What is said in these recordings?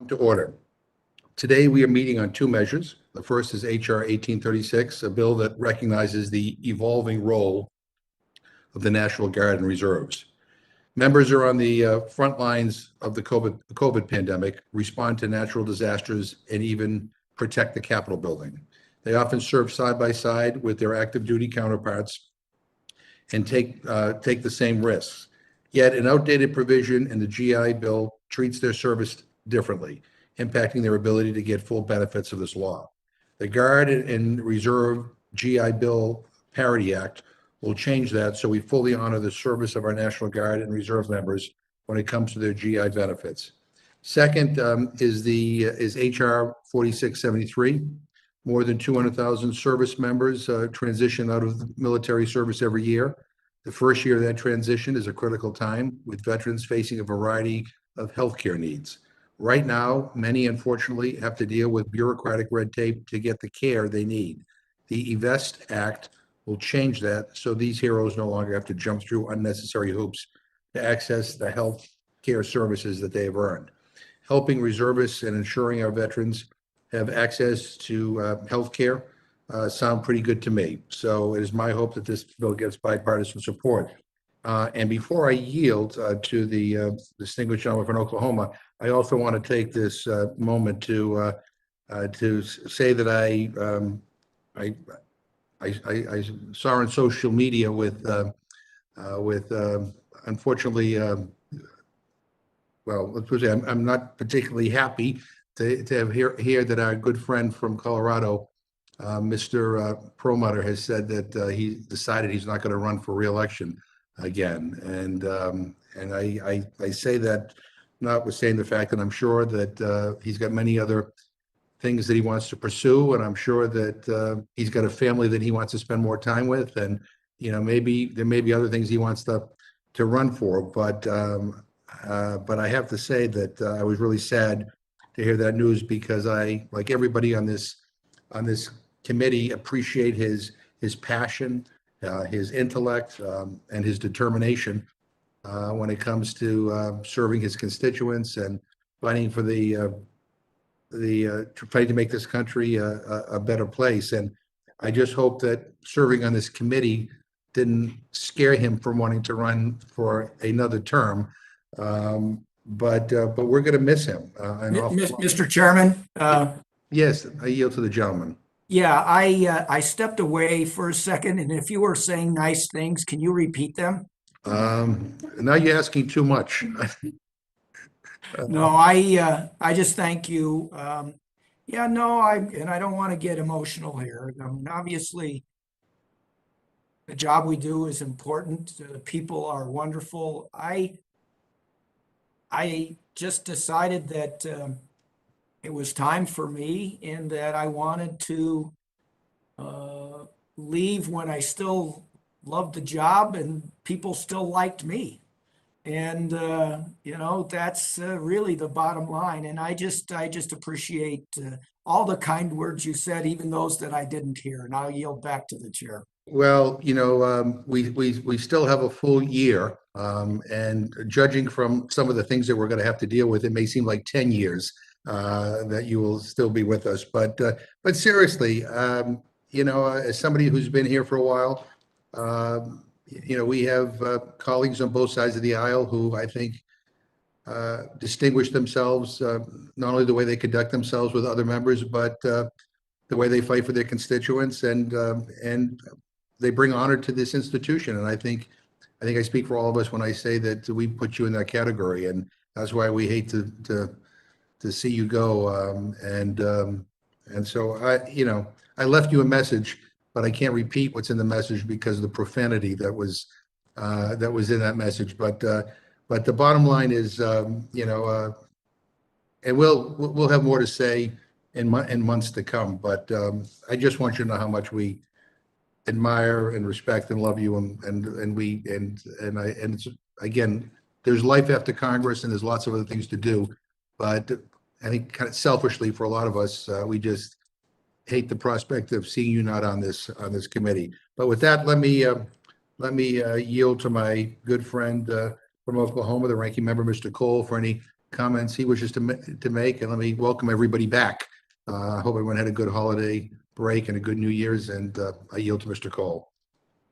to order. Today, we are meeting on two measures. The first is HR 1836, a bill that recognizes the evolving role of the National Guard and Reserves. Members are on the front lines of the COVID pandemic, respond to natural disasters, and even protect the Capitol building. They often serve side by side with their active duty counterparts and take the same risks. Yet an outdated provision in the GI Bill treats their service differently, impacting their ability to get full benefits of this law. The Guard and Reserve GI Bill Parity Act will change that so we fully honor the service of our National Guard and Reserve members when it comes to their GI benefits. Second is HR 4673. More than 200,000 service members transition out of military service every year. The first year of that transition is a critical time, with veterans facing a variety of healthcare needs. Right now, many unfortunately have to deal with bureaucratic red tape to get the care they need. The eVest Act will change that so these heroes no longer have to jump through unnecessary hoops to access the health care services that they have earned. Helping reservists and ensuring our veterans have access to health care sound pretty good to me. So it is my hope that this bill gets bipartisan support. And before I yield to the distinguished gentleman from Oklahoma, I also want to take this moment to say that I saw on social media with unfortunately, well, let's say I'm not particularly happy to have hear that our good friend from Colorado, Mr. Perlmutter, has said that he decided he's not going to run for re-election again. And I say that notwithstanding the fact that I'm sure that he's got many other things that he wants to pursue, and I'm sure that he's got a family that he wants to spend more time with, and maybe there may be other things he wants to run for. But I have to say that I was really sad to hear that news, because I, like everybody on this committee, appreciate his passion, his intellect, and his determination when it comes to serving his constituents and fighting for fighting to make this country a better place. And I just hope that serving on this committee didn't scare him from wanting to run for another term. But we're going to miss him. Mr. Chairman. Yes, I yield to the gentleman. Yeah, I stepped away for a second, and if you were saying nice things, can you repeat them? Now you're asking too much. No, I just thank you. Yeah, no, I don't want to get emotional here. I mean, obviously, the job we do is important. The people are wonderful. I just decided that it was time for me, and that I wanted to leave when I still loved the job and people still liked me. And that's really the bottom line. And I just appreciate all the kind words you said, even those that I didn't hear. And I'll yield back to the chair. Well, we still have a full year, and judging from some of the things that we're going to have to deal with, it may seem like 10 years that you will still be with us. But seriously, as somebody who's been here for a while, we have colleagues on both sides of the aisle who I think distinguish themselves, not only the way they conduct themselves with other members, but the way they fight for their constituents, and they bring honor to this institution. And I think I speak for all of us when I say that we put you in that category, and that's why we hate to see you go. And so I left you a message, but I can't repeat what's in the message because of the profanity that was in that message. But the bottom line is, and we'll have more to say in months to come. But I just want you to know how much we admire and respect and love you, and it's, again, there's life after Congress, and there's lots of other things to do. But I think kind of selfishly for a lot of us, we just hate the prospect of seeing you not on this committee. But with that, let me yield to my good friend from Oklahoma, the ranking member, Mr. Cole, for any comments he wishes to make, and let me welcome everybody back. I hope everyone had a good holiday break and a good New Year's, and I yield to Mr. Cole.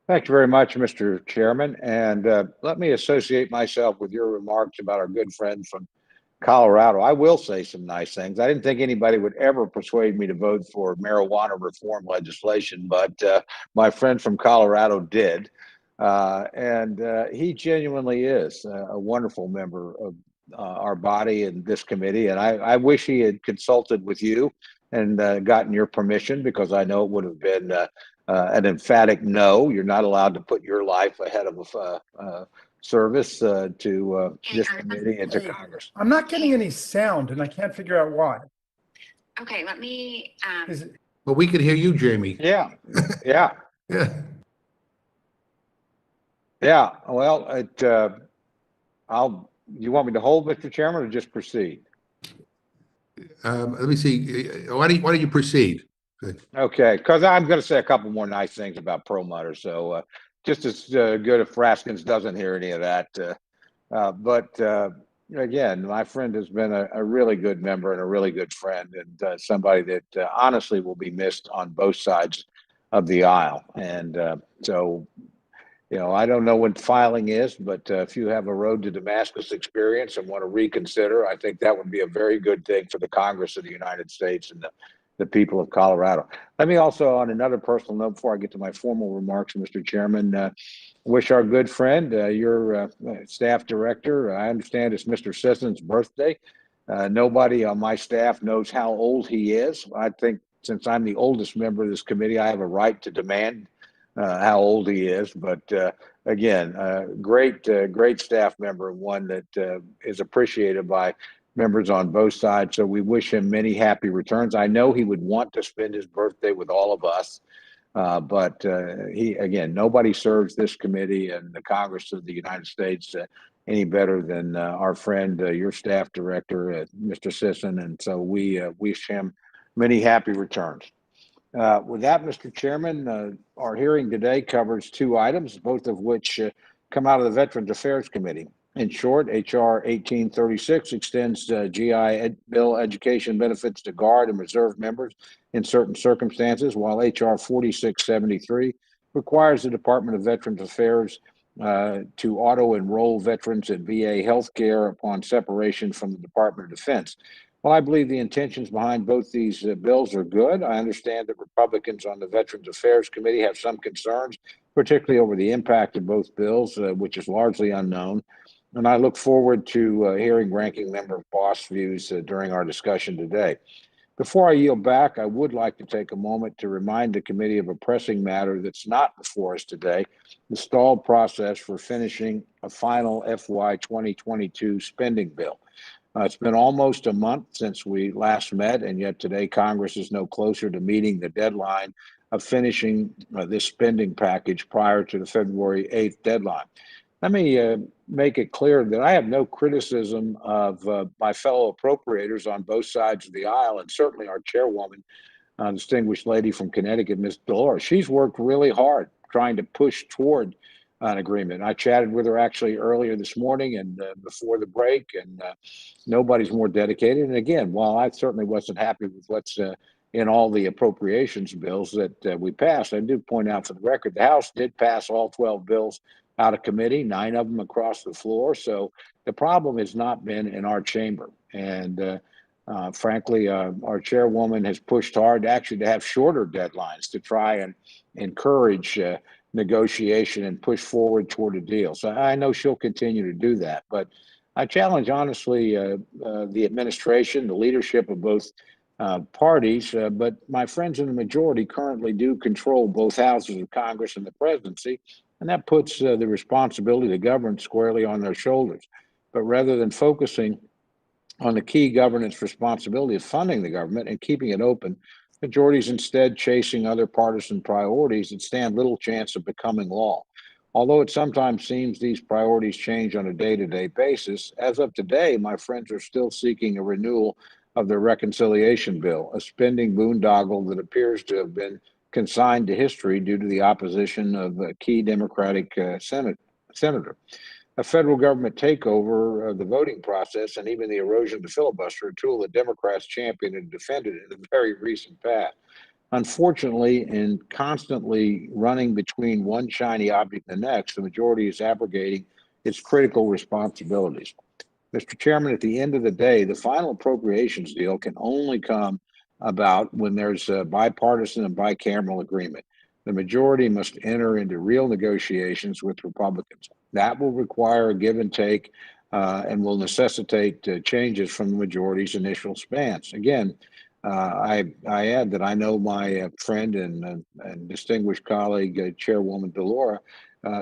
Thank you very much, Mr. Chairman. And let me associate myself with your remarks about our good friend from Colorado. I will say some nice things. I didn't think anybody would ever persuade me to vote for marijuana reform legislation, but my friend from Colorado did. And he genuinely is a wonderful member of our body and this committee. And I wish he had consulted with you and gotten your permission, because I know it would have been an emphatic no. You're not allowed to put your life ahead of service to this committee and to Congress. I'm not getting any sound, and I can't figure out why. Okay, let me, Is it, Well, we could hear you, Jamie. Yeah, yeah, Yeah. yeah. Well, you want me to hold, Mr. Chairman, or just proceed? Let me see. Why don't you proceed? Okay, because I'm going to say a couple more nice things about Perlmutter. So just as good if Raskins doesn't hear any of that. But again, my friend has been a really good member and a really good friend, and somebody that honestly will be missed on both sides of the aisle. And so, I don't know when filing is, but if you have a road to Damascus experience and want to reconsider, I think that would be a very good thing for the Congress of the United States and the people of Colorado. Let me also, on another personal note, before I get to my formal remarks, Mr. Chairman, wish our good friend, your staff director, I understand it's Mr. Sisson's birthday. Nobody on my staff knows how old he is. I think since I'm the oldest member of this committee, I have a right to demand how old he is. But again, great staff member, one that is appreciated by members on both sides. So we wish him many happy returns. I know he would want to spend his birthday with all of us. But nobody serves this committee and the Congress of the United States any better than our friend, your staff director, Mr. Sisson. And so we wish him many happy returns. With that, Mr. Chairman, our hearing today covers two items, both of which come out of the Veterans Affairs Committee. In short, H.R. 1836 extends GI Bill education benefits to Guard and Reserve members in certain circumstances, while H.R. 4673 requires the Department of Veterans Affairs to auto-enroll veterans in VA health care upon separation from the Department of Defense. Well, I believe the intentions behind both these bills are good. I understand that Republicans on the Veterans Affairs Committee have some concerns, particularly over the impact of both bills, which is largely unknown. And I look forward to hearing Ranking Member Boss' views during our discussion today. Before I yield back, I would like to take a moment to remind the committee of a pressing matter that's not before us today, the stalled process for finishing a final FY 2022 spending bill. It's been almost a month since we last met, and yet today Congress is no closer to meeting the deadline of finishing this spending package prior to the February 8th deadline. Let me make it clear that I have no criticism of my fellow appropriators on both sides of the aisle, and certainly our chairwoman, distinguished lady from Connecticut, Ms. Delores. She's worked really hard trying to push toward an agreement. I chatted with her actually earlier this morning and before the break, and nobody's more dedicated. And again, while I certainly wasn't happy with what's in all the appropriations bills that we passed, I do point out for the record, the House did pass all 12 bills out of committee, 9 of them across the floor. So the problem has not been in our chamber. And frankly, our chairwoman has pushed hard actually to have shorter deadlines to try and encourage negotiation and push forward toward a deal. So I know she'll continue to do that. But I challenge, honestly, the administration, the leadership of both parties, but my friends in the majority currently do control both houses of Congress and the presidency. And that puts the responsibility to govern squarely on their shoulders. But rather than focusing on the key governance responsibility of funding the government and keeping it open, majorities instead chasing other partisan priorities that stand little chance of becoming law. Although it sometimes seems these priorities change on a day-to-day basis, as of today, my friends are still seeking a renewal of their reconciliation bill, a spending boondoggle that appears to have been consigned to history due to the opposition of a key Democratic senator. a federal government takeover of the voting process and even the erosion of the filibuster, a tool that Democrats championed and defended in the very recent past. Unfortunately, in constantly running between one shiny object and the next, the majority is abrogating its critical responsibilities. Mr. Chairman, at the end of the day, the final appropriations deal can only come about when there's a bipartisan and bicameral agreement. The majority must enter into real negotiations with Republicans. That will require a give and take and will necessitate changes from the majority's initial stance. Again, I add that I know my friend and distinguished colleague, Chairwoman DeLaura,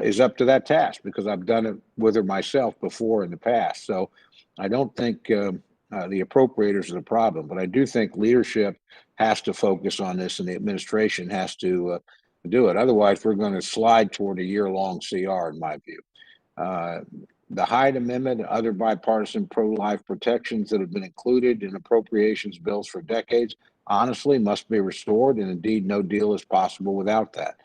is up to that task because I've done it with her myself before in the past. So I don't think the appropriators are the problem, but I do think leadership has to focus on this and the administration has to do it. Otherwise, we're going to slide toward a year-long CR, in my view. The Hyde Amendment and other bipartisan pro-life protections that have been included in appropriations bills for decades, honestly, must be restored, and indeed, no deal is possible without that.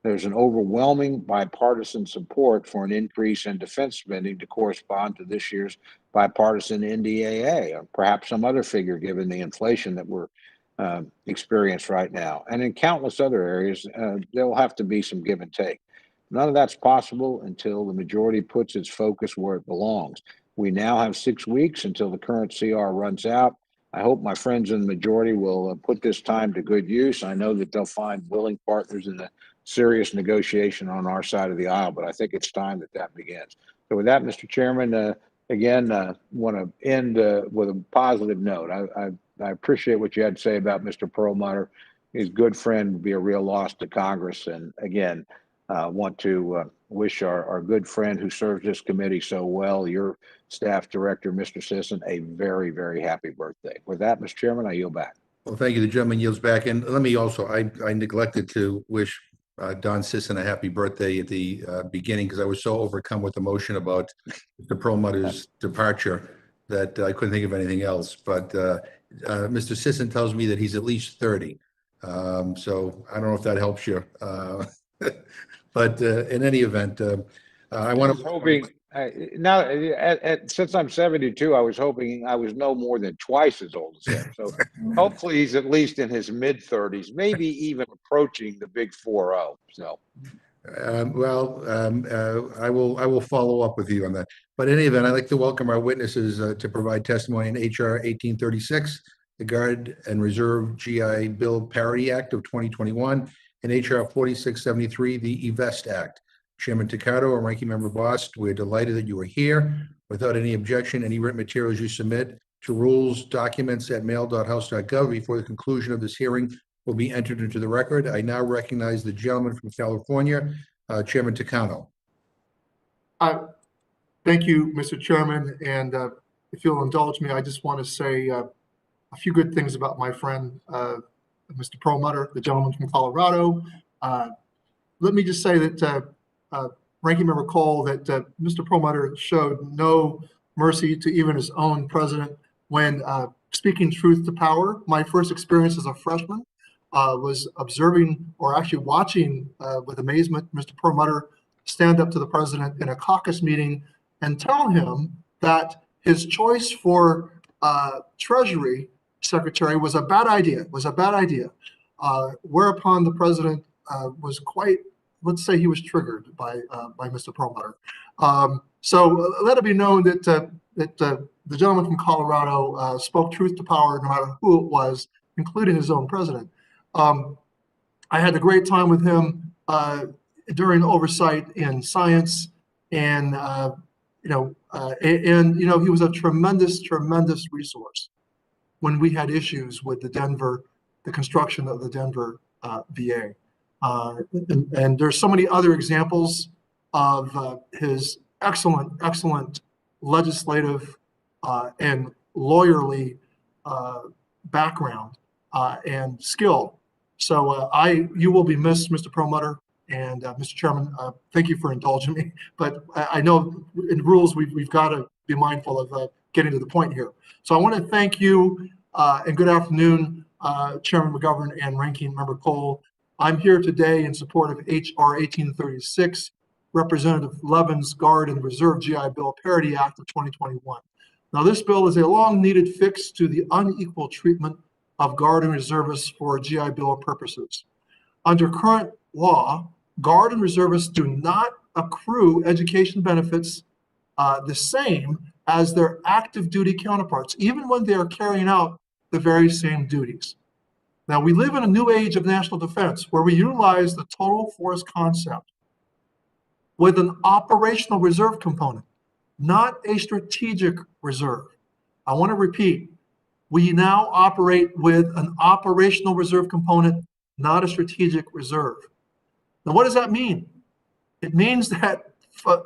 There's an overwhelming bipartisan support for an increase in defense spending to correspond to this year's bipartisan NDAA, or perhaps some other figure given the inflation that we're experiencing right now. And in countless other areas, there'll have to be some give and take. None of that's possible until the majority puts its focus where it belongs. We now have 6 weeks until the current CR runs out. I hope my friends in the majority will put this time to good use. I know that they'll find willing partners in a serious negotiation on our side of the aisle, but I think it's time that that begins. So with that, Mr. Chairman, again, want to end with a positive note. I appreciate what you had to say about Mr. Perlmutter. His good friend would be a real loss to Congress. And again, want to wish our good friend who serves this committee so well, your staff director, Mr. Sisson, a very, very happy birthday. With that, Mr. Chairman, I yield back. Well, thank you. The gentleman yields back. And let me also, I neglected to wish Don Sisson a happy birthday at the beginning because I was so overcome with emotion about Mr. Perlmutter's departure that I couldn't think of anything else. But Mr. Sisson tells me that he's at least 30. So I don't know if that helps you. But in any event, I want to hoping now since I'm 72, I was hoping I was no more than twice as old as him. So hopefully he's at least in his mid 30s, maybe even approaching the big 4-0. So. I will follow up with you on that. But in any event, I'd like to welcome our witnesses to provide testimony in HR 1836, the Guard and Reserve GI Bill Parity Act of 2021, and HR 4673, the eVest Act. Chairman Ticcato and Ranking Member Bost, we're delighted that you are here. Without any objection, any written materials you submit to rules documents at mail.house.gov before the conclusion of this hearing will be entered into the record. I now recognize the gentleman from California, Chairman Ticcato. Thank you, Mr. Chairman. And if you'll indulge me, I just want to say a few good things about my friend, Mr. Perlmutter, the gentleman from Colorado. Let me just say that Ranking Member Cole, that Mr. Perlmutter showed no mercy to even his own president when speaking truth to power. My first experience as a freshman was observing, or actually watching with amazement, Mr. Perlmutter stand up to the president in a caucus meeting and tell him that his choice for Treasury Secretary was a bad idea, whereupon the president was quite, let's say he was triggered by Mr. Perlmutter. So let it be known that the gentleman from Colorado spoke truth to power, no matter who it was, including his own president. I had a great time with him during oversight in science, and he was a tremendous resource when we had issues with the construction of the Denver VA. And there's so many other examples of his excellent legislative and lawyerly background and skill. So you will be missed, Mr. Perlmutter. And Mr. Chairman, thank you for indulging me. But I know in rules we've got to be mindful of getting to the point here. So I want to thank you and good afternoon, Chairman McGovern and Ranking Member Cole. I'm here today in support of HR 1836, Representative Levin's Guard and Reserve GI Bill Parity Act of 2021. Now, this bill is a long-needed fix to the unequal treatment of Guard and Reservists for GI Bill purposes. Under current law, Guard and Reservists do not accrue education benefits the same as their active duty counterparts, even when they are carrying out the very same duties. Now, we live in a new age of national defense where we utilize the total force concept with an operational reserve component, not a strategic reserve. I want to repeat, we now operate with an operational reserve component, not a strategic reserve. Now, what does that mean? It means that,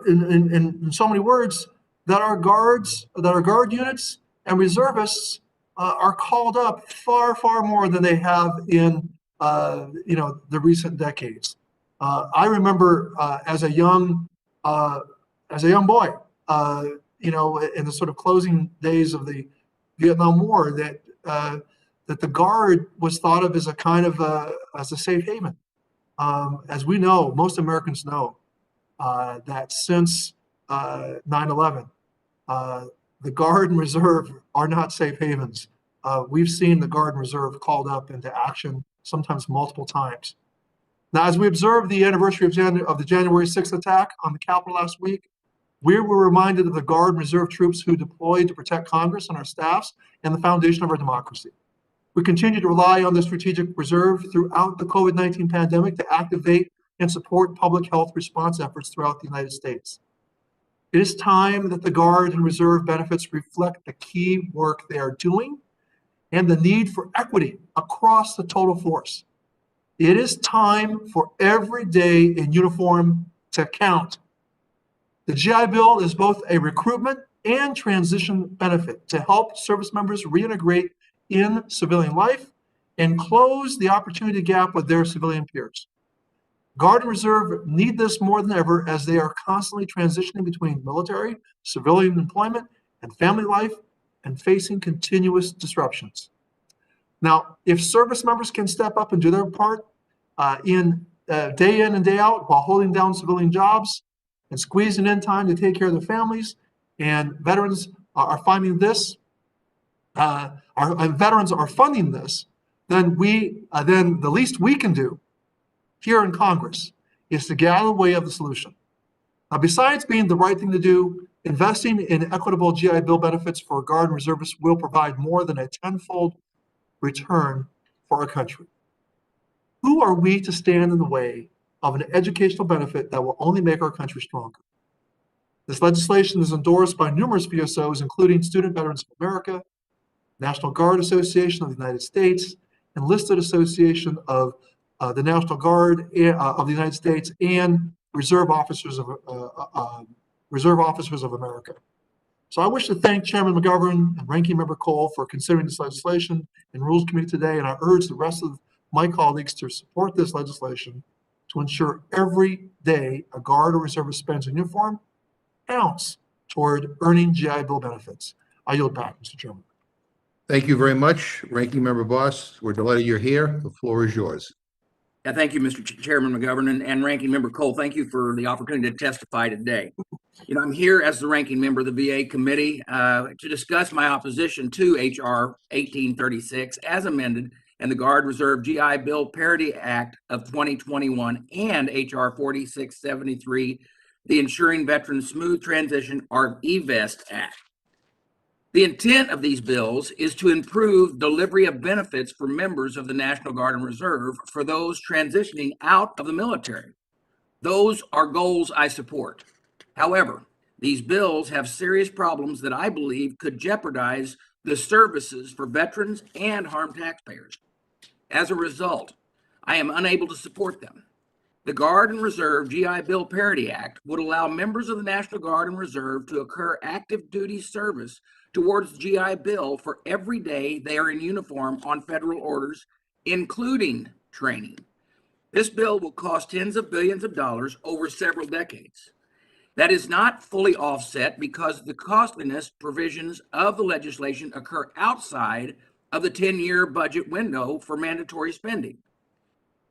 in so many words, that our guard units and reservists are called up far, far more than they have in the recent decades. I remember as a young boy, in the sort of closing days of the Vietnam War, that the Guard was thought of as a kind of as a safe haven. As we know, most Americans know that since 9/11, the Guard and Reserve are not safe havens. We've seen the Guard and Reserve called up into action, sometimes multiple times. Now, as we observe the anniversary of the January 6th attack on the Capitol last week, we were reminded of the Guard and Reserve troops who deployed to protect Congress and our staffs and the foundation of our democracy. We continue to rely on the strategic reserve throughout the COVID-19 pandemic to activate and support public health response efforts throughout the United States. It is time that the Guard and Reserve benefits reflect the key work they are doing and the need for equity across the total force. It is time for every day in uniform to count. The GI Bill is both a recruitment and transition benefit to help service members reintegrate in civilian life and close the opportunity gap with their civilian peers. Guard and Reserve need this more than ever as they are constantly transitioning between military, civilian employment, and family life and facing continuous disruptions. Now, if service members can step up and do their part day in and day out while holding down civilian jobs and squeezing in time to take care of their families, and veterans are finding this, veterans are funding this, then the least we can do here in Congress is to get out of the way of the solution. Now, besides being the right thing to do, investing in equitable GI Bill benefits for Guard and Reservists will provide more than a tenfold return for our country. Who are we to stand in the way of an educational benefit that will only make our country stronger? This legislation is endorsed by numerous VSOs, including Student Veterans of America, National Guard Association of the United States, Enlisted Association of the National Guard of the United States, and Reserve Officers of America. So I wish to thank Chairman McGovern and Ranking Member Cole for considering this legislation in Rules Committee today, and I urge the rest of my colleagues to support this legislation to ensure every day a Guard or Reservist spends in uniform counts toward earning GI Bill benefits. I yield back, Mr. Chairman. Thank you very much, Ranking Member Boss. We're delighted you're here. The floor is yours. Yeah, thank you, Mr. Chairman McGovern and Ranking Member Cole. Thank you for the opportunity to testify today. I'm here as the ranking member of the VA committee to discuss my opposition to H.R. 1836 as amended and the Guard Reserve GI Bill Parity Act of 2021 and H.R. 4673, the Ensuring Veterans Smooth Transition or EVEST Act. The intent of these bills is to improve delivery of benefits for members of the National Guard and Reserve for those transitioning out of the military. Those are goals I support. However, these bills have serious problems that I believe could jeopardize the services for veterans and harm taxpayers. As a result, I am unable to support them. The Guard and Reserve GI Bill Parity Act would allow members of the National Guard and Reserve to accrue active duty service towards the GI Bill for every day they are in uniform on federal orders, including training. This bill will cost tens of billions of dollars over several decades. That is not fully offset because the costliness provisions of the legislation occur outside of the 10-year budget window for mandatory spending.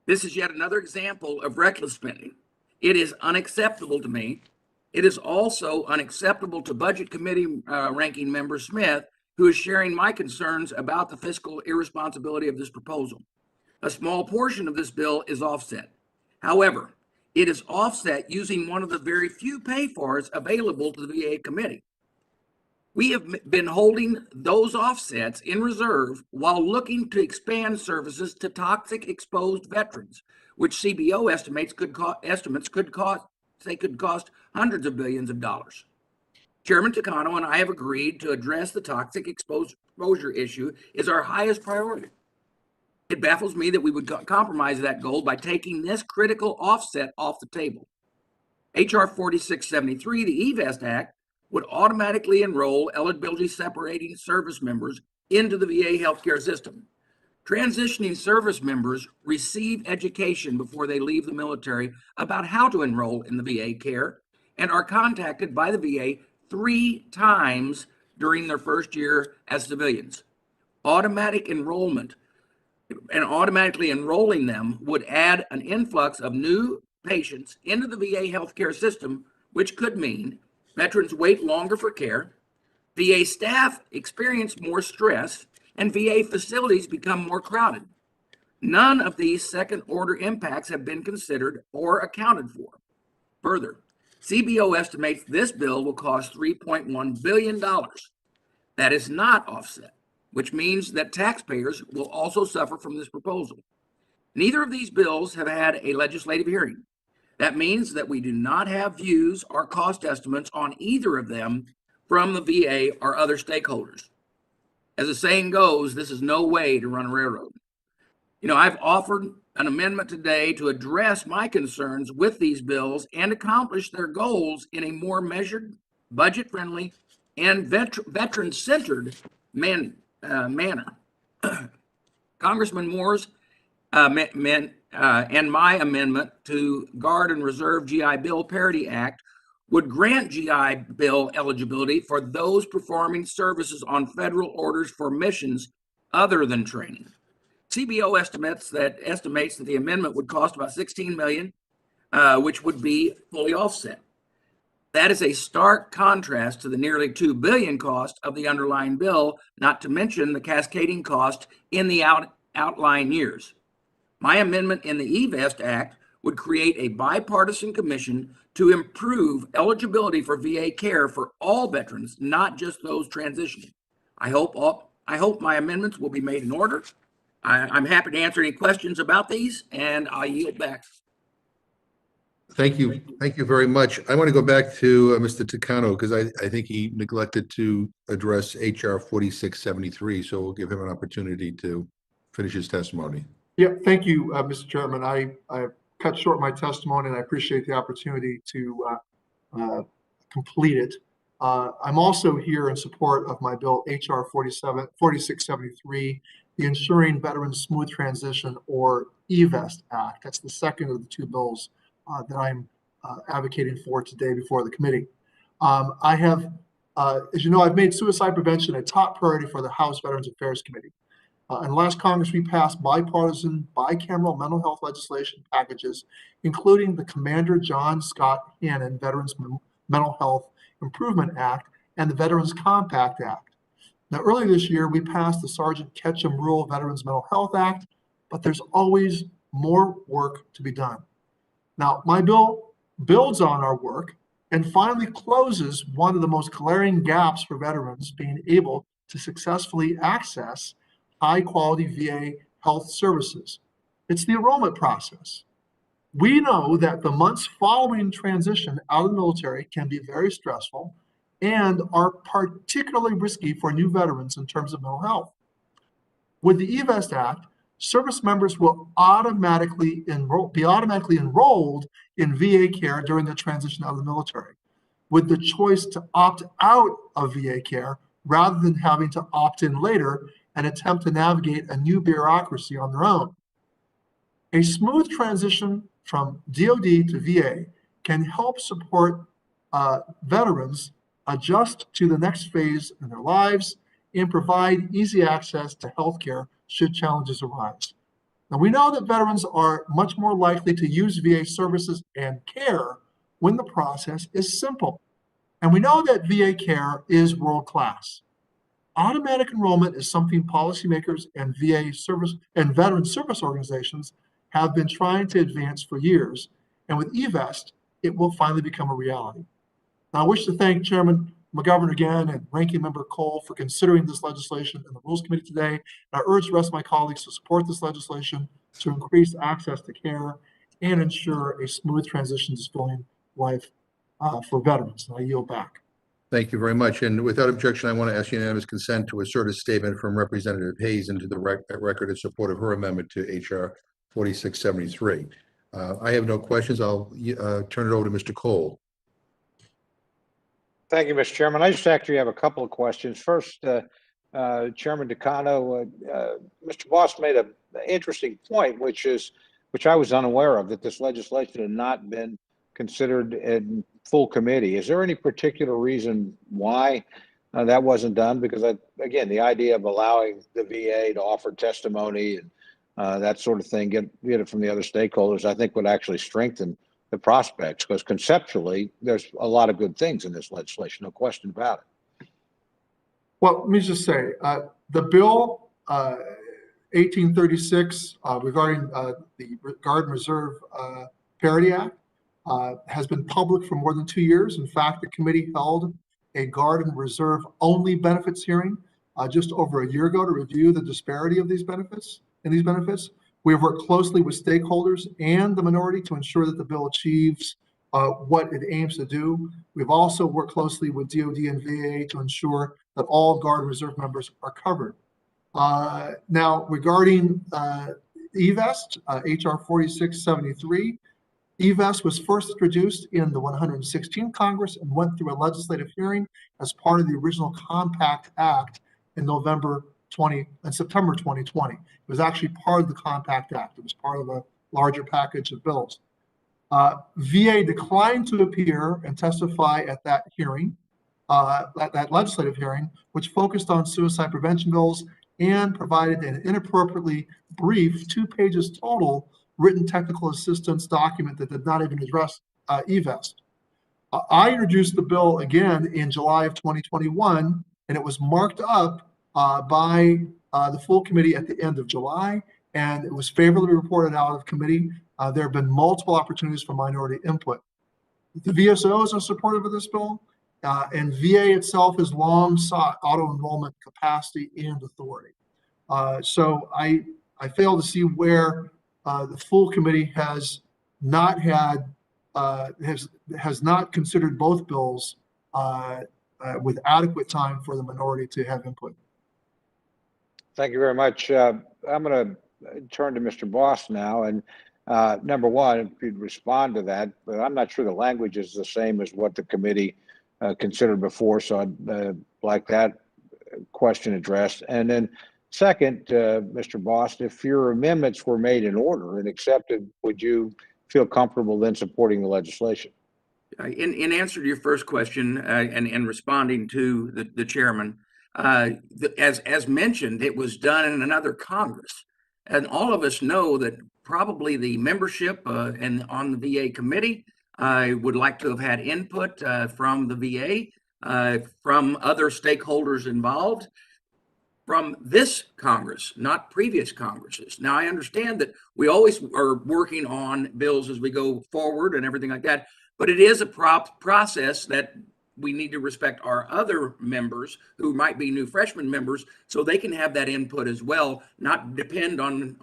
This is yet another example of reckless spending. It is unacceptable to me. It is also unacceptable to Budget Committee Ranking Member Smith, who is sharing my concerns about the fiscal irresponsibility of this proposal. A small portion of this bill is offset. However, it is offset using one of the very few pay-fors available to the VA committee. We have been holding those offsets in reserve while looking to expand services to toxic exposed veterans, which CBO estimates could cost hundreds of billions of dollars. Chairman Takano and I have agreed to address the toxic exposure issue as our highest priority. It baffles me that we would compromise that goal by taking this critical offset off the table. HR 4673, the eVest Act, would automatically enroll eligibility separating service members into the VA healthcare system. Transitioning service members receive education before they leave the military about how to enroll in the VA care and are contacted by the VA 3 times during their first year as civilians. Automatic enrollment and automatically enrolling them would add an influx of new patients into the VA healthcare system, which could mean veterans wait longer for care, VA staff experience more stress, and VA facilities become more crowded. None of these second-order impacts have been considered or accounted for. Further, CBO estimates this bill will cost $3.1 billion. That is not offset, which means that taxpayers will also suffer from this proposal. Neither of these bills have had a legislative hearing. That means that we do not have views or cost estimates on either of them from the VA or other stakeholders. As the saying goes, this is no way to run a railroad. I've offered an amendment today to address my concerns with these bills and accomplish their goals in a more measured, budget-friendly, and veteran-centered manner. Congressman Moore's and my amendment to Guard and Reserve GI Bill Parity Act would grant GI Bill eligibility for those performing services on federal orders for missions other than training. CBO estimates that the amendment would cost about $16 million, which would be fully offset. That is a stark contrast to the nearly $2 billion cost of the underlying bill, not to mention the cascading cost in the outlying years. My amendment in the eVest Act would create a bipartisan commission to improve eligibility for VA care for all veterans, not just those transitioning. I hope my amendments will be made in order. I'm happy to answer any questions about these, and I'll yield back. Thank you. Thank you very much. I want to go back to Mr. Takano because I think he neglected to address HR 4673. So we'll give him an opportunity to finish his testimony. Yeah, thank you, Mr. Chairman. I cut short my testimony and I appreciate the opportunity to complete it. I'm also here in support of my bill, HR 4673, the Ensuring Veterans Smooth Transition, or eVest Act. That's the second of the 2 bills that I'm advocating for today before the committee. I have, as you know, I've made suicide prevention a top priority for the House Veterans Affairs Committee. In last Congress, we passed bipartisan, bicameral mental health legislation packages, including the Commander John Scott Hannon Veterans Mental Health Improvement Act and the Veterans Compact Act. Now, earlier this year, we passed the Sergeant Ketchum Rural Veterans Mental Health Act, but there's always more work to be done. Now, my bill builds on our work and finally closes one of the most glaring gaps for veterans being able to successfully access high-quality VA health services. It's the enrollment process. We know that the months following transition out of the military can be very stressful and are particularly risky for new veterans in terms of mental health. With the eVest Act, service members will be automatically enrolled in VA care during the transition out of the military, with the choice to opt out of VA care rather than having to opt in later and attempt to navigate a new bureaucracy on their own. A smooth transition from DoD to VA can help support veterans adjust to the next phase in their lives and provide easy access to healthcare should challenges arise. Now, we know that veterans are much more likely to use VA services and care when the process is simple. And we know that VA care is world-class. Automatic enrollment is something policymakers and VA service and veteran service organizations have been trying to advance for years. And with eVest, it will finally become a reality. Now, I wish to thank Chairman McGovern again and Ranking Member Cole for considering this legislation in the Rules Committee today. And I urge the rest of my colleagues to support this legislation to increase access to care and ensure a smooth transition to civilian life for veterans. And I yield back. Thank you very much. And without objection, I want to ask unanimous consent to assert a statement from Representative Hayes into the record in support of her amendment to HR 4673. I have no questions. I'll turn it over to Mr. Cole. Thank you, Mr. Chairman. I just actually have a couple of questions. First, Chairman Decano, Mr. Boss made an interesting point, which I was unaware of, that this legislation had not been considered in full committee. Is there any particular reason why that wasn't done? Because again, the idea of allowing the VA to offer testimony and that sort of thing, get it from the other stakeholders, I think would actually strengthen the prospects, because conceptually, there's a lot of good things in this legislation, no question about it. Well, let me just say, the bill 1836 regarding the Guard and Reserve Parity Act has been public for more than 2 years. In fact, the committee held a Guard and Reserve only benefits hearing just over a year ago to review the disparity of these benefits. We have worked closely with stakeholders and the minority to ensure that the bill achieves what it aims to do. We've also worked closely with DoD and VA to ensure that all Guard and Reserve members are covered. Now, regarding eVest, HR 4673, eVest was first introduced in the 116th Congress and went through a legislative hearing as part of the original Compact Act in September 2020. It was actually part of the Compact Act. It was part of a larger package of bills. VA declined to appear and testify at that hearing, that legislative hearing, which focused on suicide prevention bills and provided an inappropriately brief 2 pages total written technical assistance document that did not even address eVest. I introduced the bill again in July of 2021, and it was marked up by the full committee at the end of July, and it was favorably reported out of committee. There have been multiple opportunities for minority input. The VSOs are supportive of this bill, and VA itself has long sought auto-enrollment capacity and authority. So I fail to see where the full committee has not considered both bills with adequate time for the minority to have input. Thank you very much. I'm going to turn to Mr. Boss now. And number one, if you'd respond to that, but I'm not sure the language is the same as what the committee considered before. So I'd like that question addressed. And then second, Mr. Boss, if your amendments were made in order and accepted, would you feel comfortable then supporting the legislation? In answer to your first question and responding to the chairman, as mentioned, it was done in another Congress. And all of us know that probably the membership and on the VA committee would like to have had input from the VA, from other stakeholders involved, from this Congress, not previous Congresses. Now, I understand that we always are working on bills as we go forward and everything like that, but it is a process that we need to respect our other members who might be new freshman members, so they can have that input as well, not depend on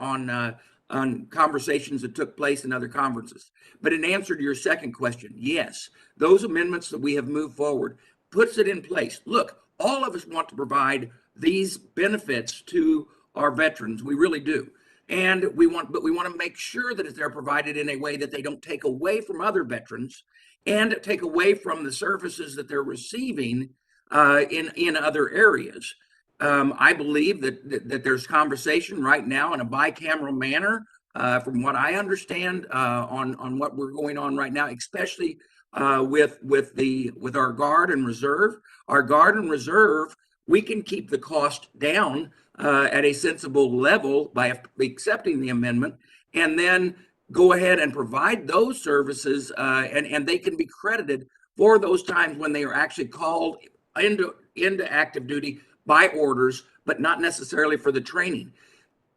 conversations that took place in other conferences. But in answer to your second question, yes, those amendments that we have moved forward puts it in place. Look, all of us want to provide these benefits to our veterans. We really do. And we want to make sure that they're provided in a way that they don't take away from other veterans and take away from the services that they're receiving in other areas. I believe that there's conversation right now in a bicameral manner, from what I understand, on what we're going on right now, especially with our Guard and Reserve. Our Guard and Reserve we can keep the cost down at a sensible level by accepting the amendment, and then go ahead and provide those services, and they can be credited for those times when they are actually called into active duty by orders, but not necessarily for the training.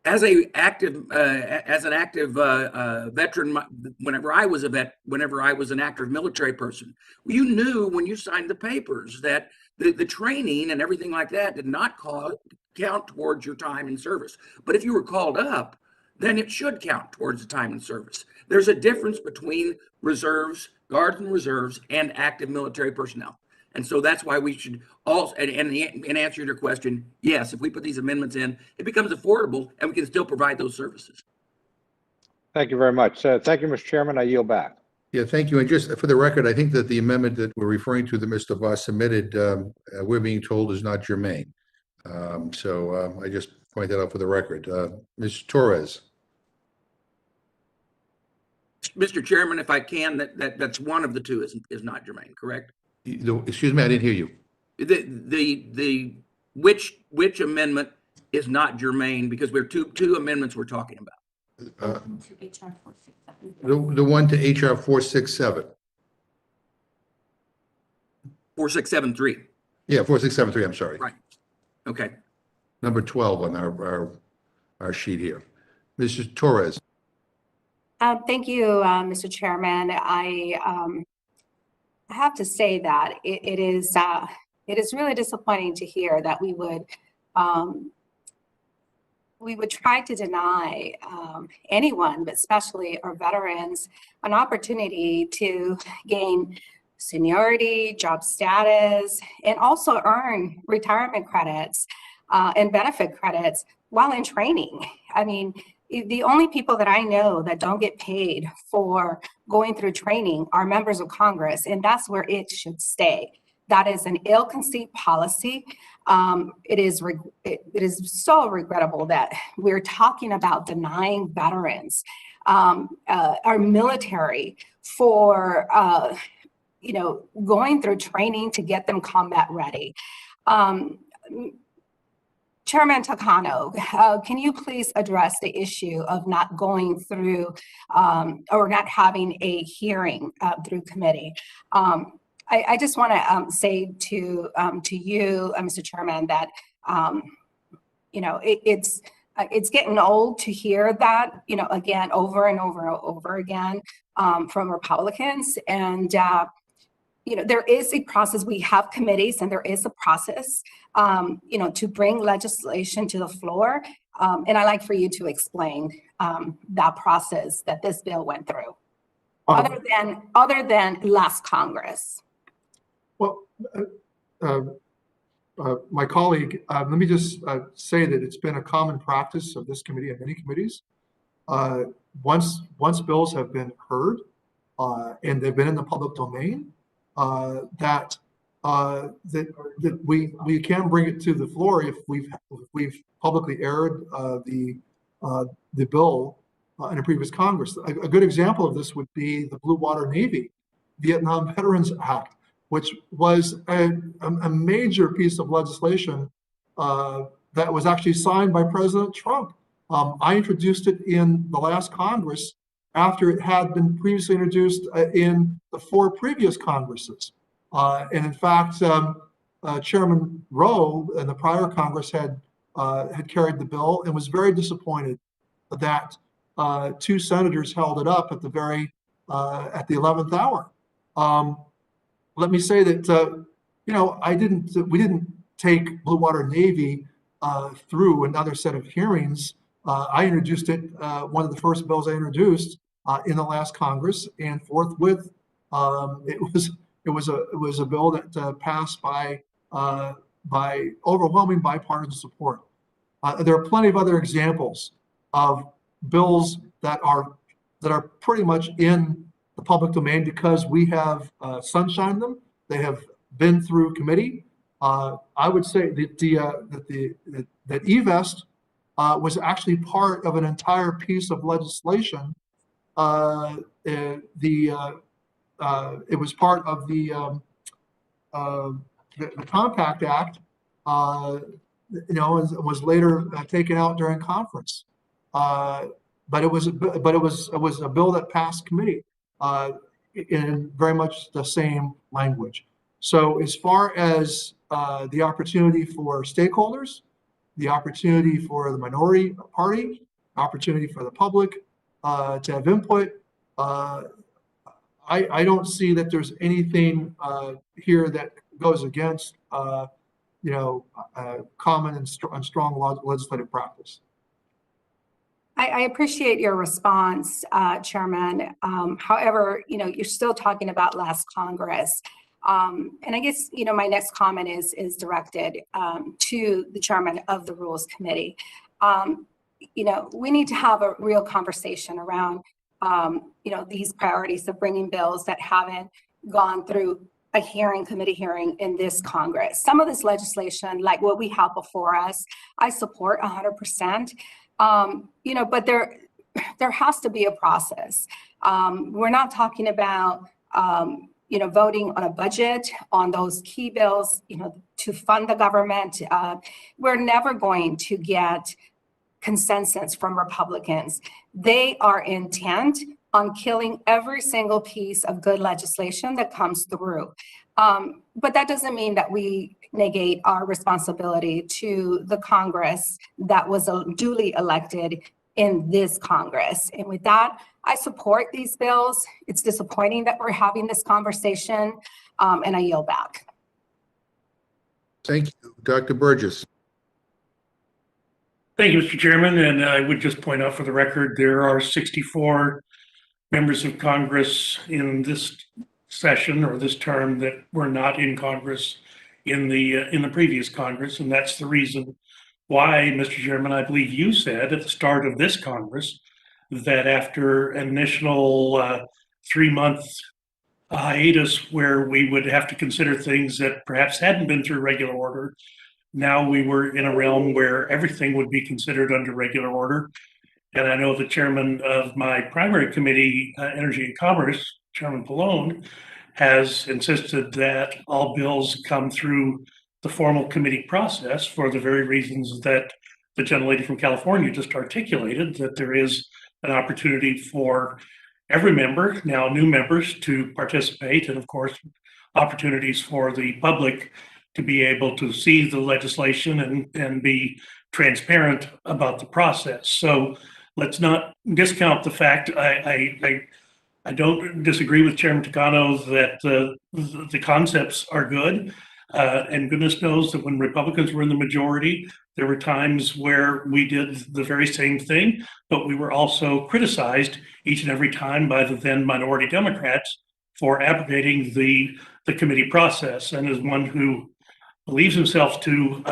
As an active veteran, whenever I was an active military person, you knew when you signed the papers that the training and everything like that did not count towards your time in service. But if you were called up, then it should count towards the time in service. There's a difference between reserves, guards and reserves, and active military personnel. And so that's why we should also, and answer your question, yes, if we put these amendments in, it becomes affordable and we can still provide those services. Thank you very much. Thank you, Mr. Chairman. I yield back. Yeah, thank you. And just for the record, I think that the amendment that we're referring to that Mr. Voss submitted, we're being told is not germane. I just point that out for the record. Ms. Torres. Mr. Chairman, if I can, that's one of the two is not germane, correct? Excuse me, I didn't hear you. Which amendment is not germane, because we're two amendments we're talking about. The one to HR 467. 4673. Yeah, 4673, I'm sorry. Right. Okay. Number 12 on our sheet here. Mrs. Torres. Thank you, Mr. Chairman. I have to say that it is really disappointing to hear that we would try to deny anyone, but especially our veterans, an opportunity to gain seniority, job status, and also earn retirement credits and benefit credits while in training. I mean, the only people that I know that don't get paid for going through training are members of Congress, and that's where it should stay. That is an ill-conceived policy. It is so regrettable that we're talking about denying veterans, our military, for going through training to get them combat ready. Chairman Takano, can you please address the issue of not going through or not having a hearing through committee? I just want to say to you, Mr. Chairman, that it's getting old to hear that again over and over and over again from Republicans, and there is a process. We have committees, and there is a process, to bring legislation to the floor. And I'd like for you to explain that process that this bill went through, other than last Congress. Well, my colleague, let me just say that it's been a common practice of this committee and many committees. Once bills have been heard and they've been in the public domain, that we can bring it to the floor if we've publicly aired the bill in a previous Congress. A good example of this would be the Blue Water Navy Vietnam Veterans Act, which was a major piece of legislation that was actually signed by President Trump. I introduced it in the last Congress after it had been previously introduced in the 4 previous Congresses. And in fact, Chairman Rowe in the prior Congress had carried the bill and was very disappointed that 2 senators held it up at the 11th hour. Let me say that we didn't take Blue Water Navy through another set of hearings. I introduced it, one of the first bills I introduced in the last Congress, and forthwith it was a bill that passed by overwhelming bipartisan support. There are plenty of other examples of bills that are pretty much in the public domain because we have sunshined them. They have been through committee. I would say that that eVest was actually part of an entire piece of legislation. It was part of the Compact Act was later taken out during conference. But it was a bill that passed committee in very much the same language. So as far as the opportunity for stakeholders, the opportunity for the minority party, opportunity for the public to have input, I don't see that there's anything here that goes against common and strong legislative practice. I appreciate your response, Chairman. However, you're still talking about last Congress. And I guess, my next comment is directed to the Chairman of the Rules Committee. We need to have a real conversation around, these priorities of bringing bills that haven't gone through a committee hearing in this Congress. Some of this legislation, like what we have before us, I support 100%. But there has to be a process. We're not talking about, voting on a budget on those key bills, to fund the government. We're never going to get consensus from Republicans. They are intent on killing every single piece of good legislation that comes through. But that doesn't mean that we negate our responsibility to the Congress that was duly elected in this Congress. And with that, I support these bills. It's disappointing that we're having this conversation, and I yield back. Thank you. Dr. Burgess. Thank you, Mr. Chairman. And I would just point out for the record, there are 64 members of Congress in this session or this term that were not in Congress in the previous Congress. And that's the reason why, Mr. Chairman, I believe you said at the start of this Congress that after an initial 3-month hiatus where we would have to consider things that perhaps hadn't been through regular order, now we were in a realm where everything would be considered under regular order. And I know the chairman of my primary committee, Energy and Commerce, Chairman Pallone, has insisted that all bills come through the formal committee process for the very reasons that the gentlelady from California just articulated, that there is an opportunity for every member, now new members, to participate, and of course, opportunities for the public to be able to see the legislation and be transparent about the process. So let's not discount the fact, I don't disagree with Chairman Takano that the concepts are good. And goodness knows that when Republicans were in the majority, there were times where we did the very same thing, but we were also criticized each and every time by the then minority Democrats for abrogating the committee process. And as one who believes himself to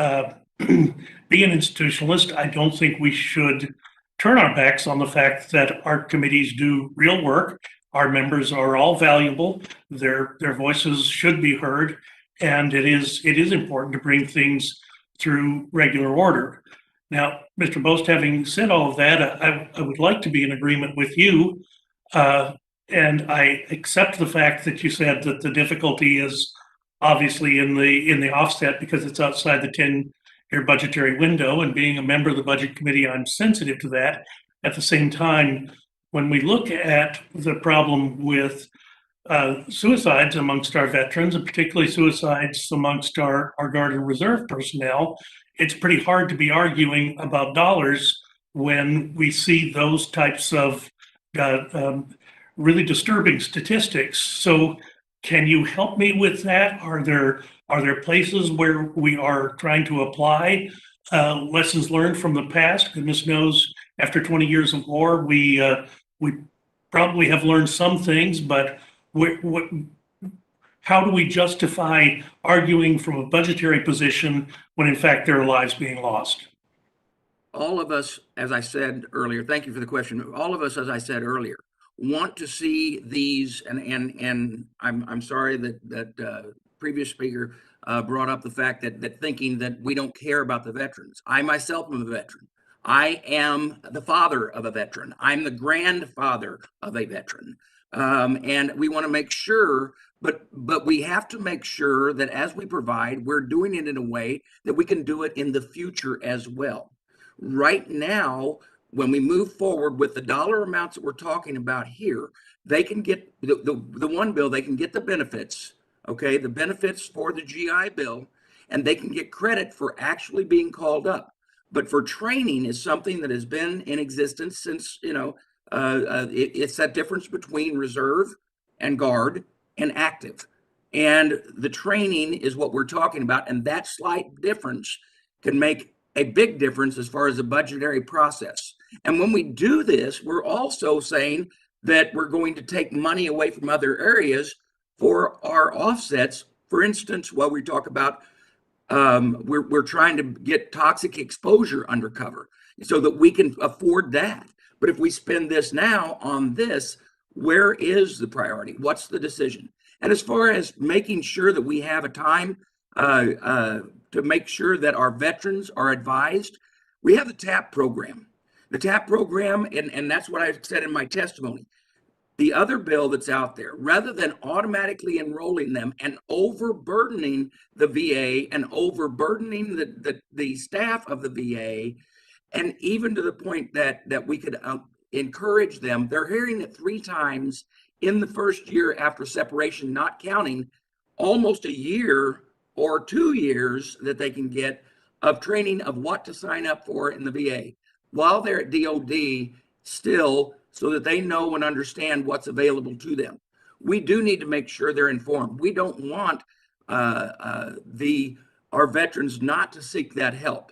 be an institutionalist, I don't think we should turn our backs on the fact that our committees do real work. Our members are all valuable. Their voices should be heard. And it is important to bring things through regular order. Now, Mr. Bost, having said all of that, I would like to be in agreement with you. And I accept the fact that you said that the difficulty is obviously in the offset because it's outside the 10-year budgetary window. And being a member of the Budget Committee, I'm sensitive to that. At the same time, when we look at the problem with suicides amongst our veterans, and particularly suicides amongst our Guard and Reserve personnel, it's pretty hard to be arguing about dollars when we see those types of really disturbing statistics. So can you help me with that? Are there places where we are trying to apply lessons learned from the past? Goodness knows, after 20 years of war, we probably have learned some things, but how do we justify arguing from a budgetary position when in fact there are lives being lost? All of us, as I said earlier, thank you for the question. All of us, as I said earlier, want to see these, and I'm sorry that previous speaker brought up the fact that thinking that we don't care about the veterans. I myself am a veteran. I am the father of a veteran. I'm the grandfather of a veteran. And we want to make sure But we have to make sure that as we provide, we're doing it in a way that we can do it in the future as well. Right now, when we move forward with the dollar amounts that we're talking about here, they can get the one bill, they can get the benefits, okay, the benefits for the GI Bill, and they can get credit for actually being called up. But for training is something that has been in existence since, it's that difference between reserve and guard and active. And the training is what we're talking about. And that slight difference can make a big difference as far as the budgetary process. And when we do this, we're also saying that we're going to take money away from other areas for our offsets. For instance, while we talk about we're trying to get toxic exposure under cover so that we can afford that. But if we spend this now on this, where is the priority? What's the decision? And as far as making sure that we have a time to make sure that our veterans are advised, we have the TAP program. The TAP program, and that's what I said in my testimony. The other bill that's out there, rather than automatically enrolling them and overburdening the VA and overburdening the staff of the VA, and even to the point that we could encourage them, they're hearing it 3 times in the first year after separation, not counting almost a year or 2 years that they can get of training of what to sign up for in the VA while they're at DOD still, so that they know and understand what's available to them. We do need to make sure they're informed. We don't want our veterans not to seek that help.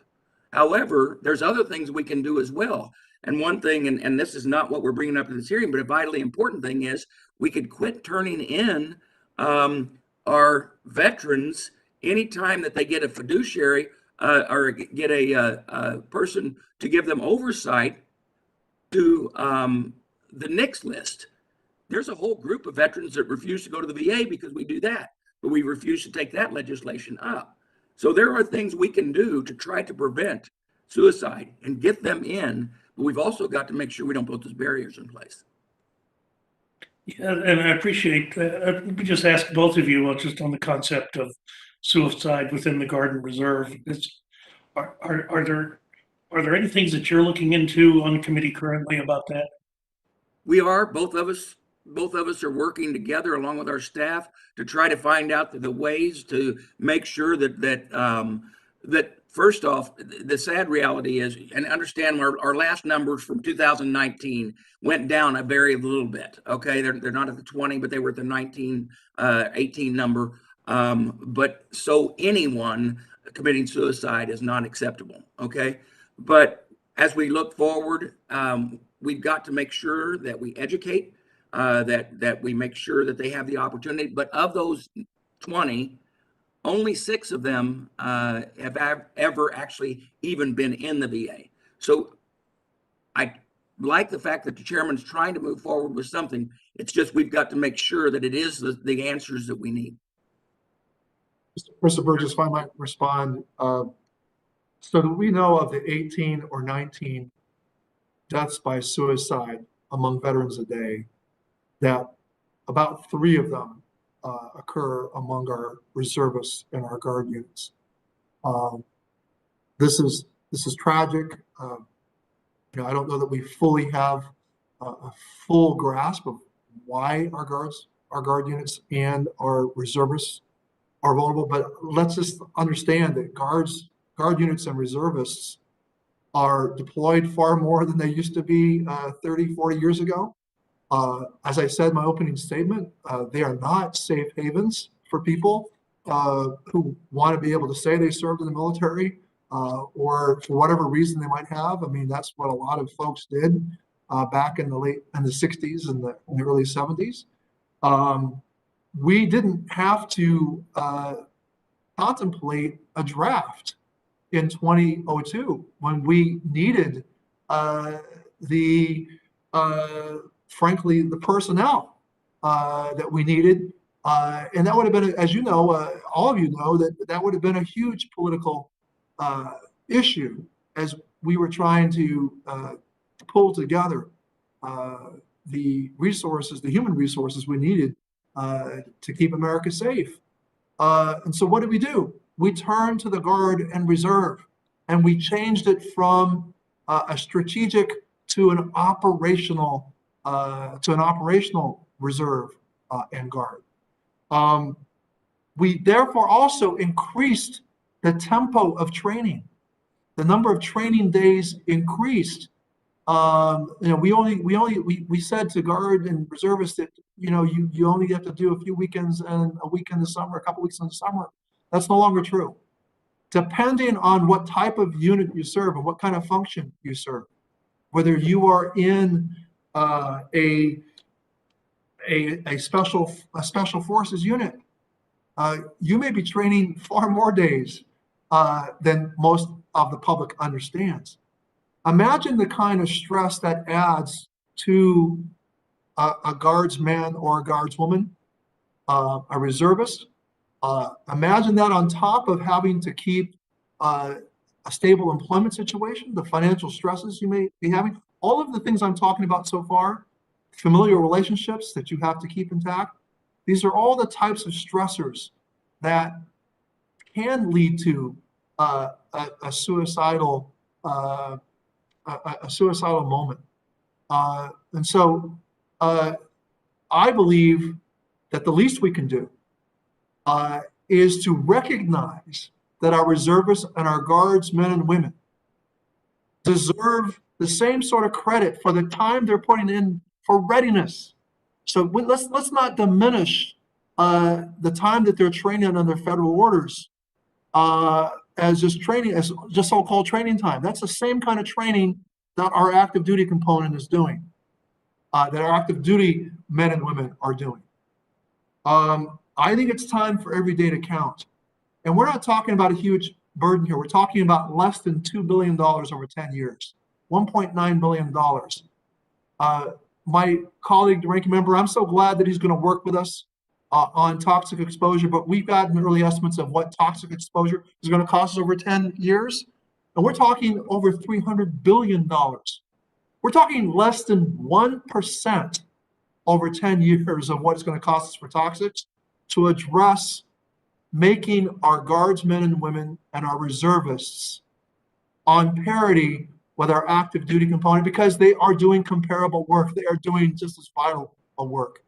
However, there's other things we can do as well. And one thing, and this is not what we're bringing up in this hearing, but a vitally important thing is we could quit turning in our veterans anytime that they get a fiduciary or get a person to give them oversight to the NICS list. There's a whole group of veterans that refuse to go to the VA because we do that, but we refuse to take that legislation up. So there are things we can do to try to prevent suicide and get them in, but we've also got to make sure we don't put those barriers in place. Yeah, and I appreciate that. We just asked both of you just on the concept of suicide within the Guard and Reserve. Are there any things that you're looking into on the committee currently about that? We are, both of us are working together along with our staff to try to find out the ways to make sure that first off, the sad reality is, and understand our last numbers from 2019 went down a very little bit. Okay, they're not at the 20, but they were at the 19, 18 number. But so anyone committing suicide is not acceptable. Okay, but as we look forward, we've got to make sure that we educate, that we make sure that they have the opportunity. But of those 20, only 6 of them have ever actually even been in the VA. So I like the fact that the chairman's trying to move forward with something. It's just we've got to make sure that it is the answers that we need. Mr. Burgess, if I might respond. So do we know of the 18 or 19 deaths by suicide among veterans a day, that about 3 of them occur among our reservists and our Guard units. This is tragic. I don't know that we fully have a full grasp of why our Guard units and our reservists are vulnerable, but let's just understand that Guard units and reservists are deployed far more than they used to be 30, 40 years ago. As I said in my opening statement, they are not safe havens for people who want to be able to say they served in the military or for whatever reason they might have. I mean, that's what a lot of folks did back in the 60s and the early 70s. We didn't have to contemplate a draft in 2002 when we needed frankly, the personnel that we needed. And that would have been, as you know, all of you know, that would have been a huge political issue as we were trying to pull together the resources, the human resources we needed to keep America safe. And so what do? We turned to the Guard and Reserve, and we changed it from a strategic to an operational reserve and Guard. We therefore also increased the tempo of training. The number of training days increased. We said to Guard and Reservists that, you only have to do a few weekends and a week in the summer, a couple weeks in the summer. That's no longer true. Depending on what type of unit you serve and what kind of function you serve, whether you are in a special forces unit, you may be training far more days than most of the public understands. Imagine the kind of stress that adds to a guardsman or a guardswoman, a reservist. Imagine that on top of having to keep a stable employment situation, the financial stresses you may be having, all of the things I'm talking about so far, familiar relationships that you have to keep intact. These are all the types of stressors that can lead to a suicidal moment. And so I believe that the least we can do is to recognize that our reservists and our guards, men and women, deserve the same sort of credit for the time they're putting in for readiness. So let's not diminish the time that they're training under federal orders as just so-called training time. That's the same kind of training that our active duty component is doing, that our active duty men and women are doing. I think it's time for every day to count. And we're not talking about a huge burden here. We're talking about less than $2 billion over 10 years, $1.9 billion. My colleague, the ranking member, I'm so glad that he's going to work with us on toxic exposure, but we've gotten early estimates of what toxic exposure is going to cost us over 10 years. And we're talking over $300 billion. We're talking less than 1% over 10 years of what it's going to cost us for toxics to address making our guardsmen and women and our reservists on parity with our active duty component, because they are doing comparable work. They are doing just as vital a work.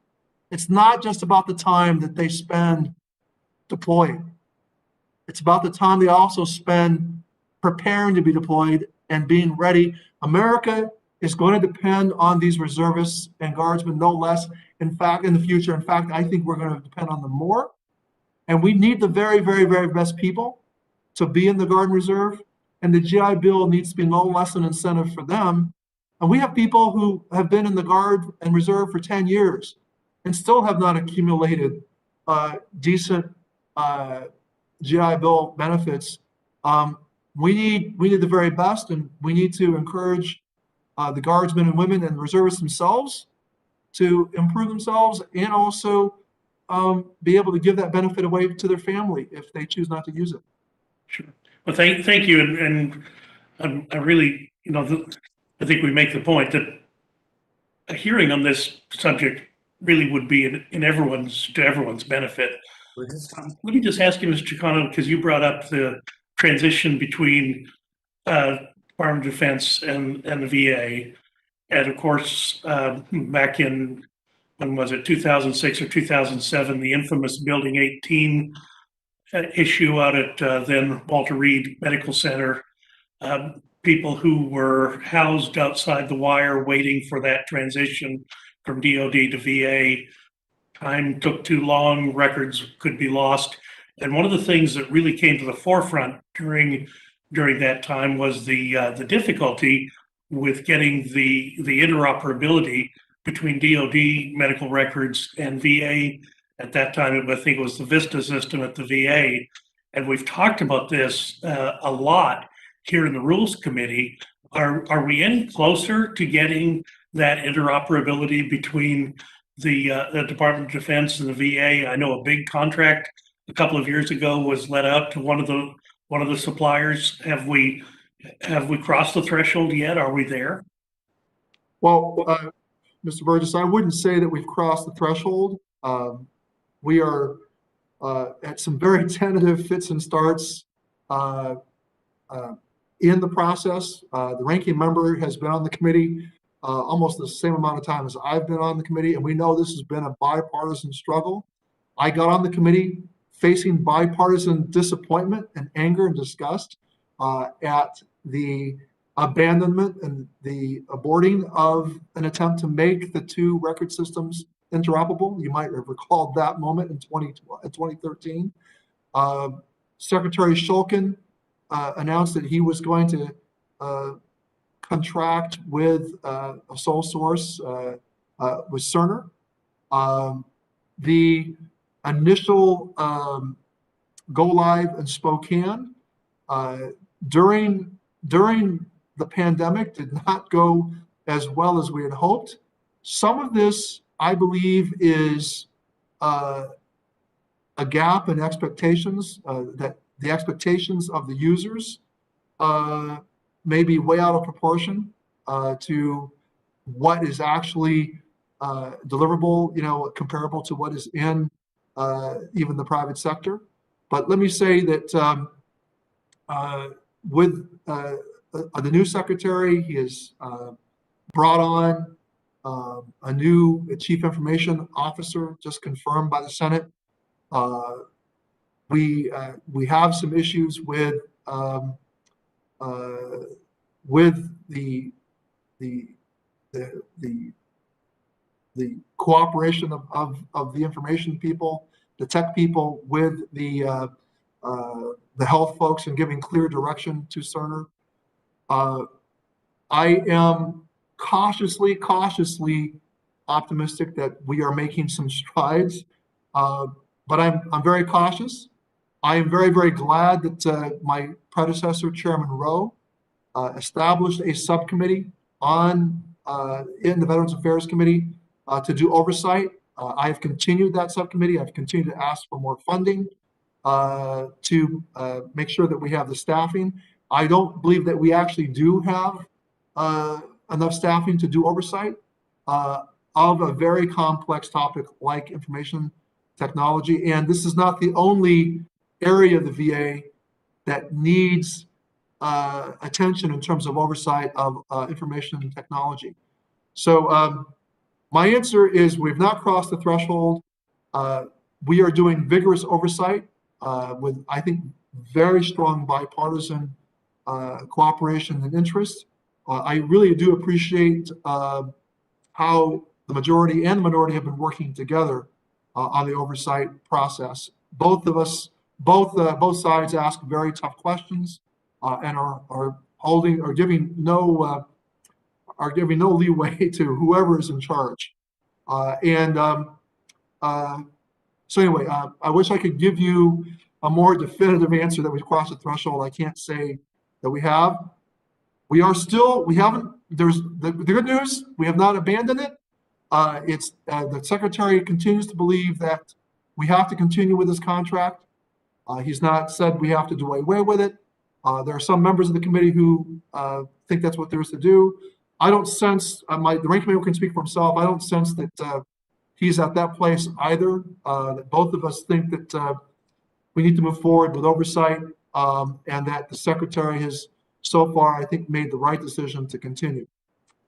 It's not just about the time that they spend deployed. It's about the time they also spend preparing to be deployed and being ready. America is going to depend on these reservists and guardsmen no less. In fact, in the future, I think we're going to depend on them more. And we need the very, very, very best people to be in the Guard and Reserve. And the GI Bill needs to be no less an incentive for them. And we have people who have been in the Guard and Reserve for 10 years and still have not accumulated decent GI Bill benefits. We need the very best, and we need to encourage the guardsmen and women and the reservists themselves to improve themselves, and also be able to give that benefit away to their family if they choose not to use it. Sure. Well, thank you, and I really, I think we make the point that a hearing on this subject really would be to everyone's benefit. Let me just ask you, Mr. Chicano, because you brought up the transition between Department of Defense and the VA, and of course, back in, when was it, 2006 or 2007, the infamous Building 18 issue out at then Walter Reed Medical Center, people who were housed outside the wire waiting for that transition from DOD to VA. Time took too long, records could be lost. And one of the things that really came to the forefront during that time was the difficulty with getting the interoperability between DOD medical records and VA. At that time, I think it was the VISTA system at the VA. And we've talked about this a lot here in the Rules Committee. Are we any closer to getting that interoperability between the Department of Defense and the VA? I know a big contract a couple of years ago was let out to one of the suppliers. Have we crossed the threshold yet? Are we there? Well, Mr. Burgess, I wouldn't say that we've crossed the threshold. We are at some very tentative fits and starts in the process. The ranking member has been on the committee almost the same amount of time as I've been on the committee, and we know this has been a bipartisan struggle. I got on the committee facing bipartisan disappointment and anger and disgust at the abandonment and the aborting of an attempt to make the two record systems interoperable. You might have recalled that moment in 2013. Secretary Shulkin announced that he was going to contract with a sole source with Cerner. The initial go live in Spokane during the pandemic did not go as well as we had hoped. Some of this, I believe, is a gap in expectations, that the expectations of the users may be way out of proportion to what is actually deliverable, comparable to what is in even the private sector. But let me say that with the new secretary, he has brought on a new chief information officer, just confirmed by the Senate. We have some issues with the cooperation of the information people, the tech people, with the health folks, and giving clear direction to Cerner. I am cautiously optimistic that we are making some strides, but I'm very cautious. I am very, very glad that my predecessor, Chairman Rowe, established a subcommittee in the Veterans Affairs Committee to do oversight. I have continued that subcommittee. I've continued to ask for more funding to make sure that we have the staffing. I don't believe that we actually do have enough staffing to do oversight of a very complex topic like information technology. And this is not the only area of the VA that needs attention in terms of oversight of information and technology. So my answer is we've not crossed the threshold. We are doing vigorous oversight with, I think, very strong bipartisan cooperation and interest. I really do appreciate how the majority and the minority have been working together on the oversight process. Both of us, both sides ask very tough questions and are giving no leeway to whoever is in charge. So anyway, I wish I could give you a more definitive answer that we've crossed the threshold. I can't say that we have. We haven't, there's the good news, we have not abandoned it. The secretary continues to believe that we have to continue with this contract. He's not said we have to do away with it. There are some members of the committee who think that's what there is to do. I don't sense, the ranking member can speak for himself, I don't sense that he's at that place either. That both of us think that we need to move forward with oversight, and that the secretary has so far, I think, made the right decision to continue.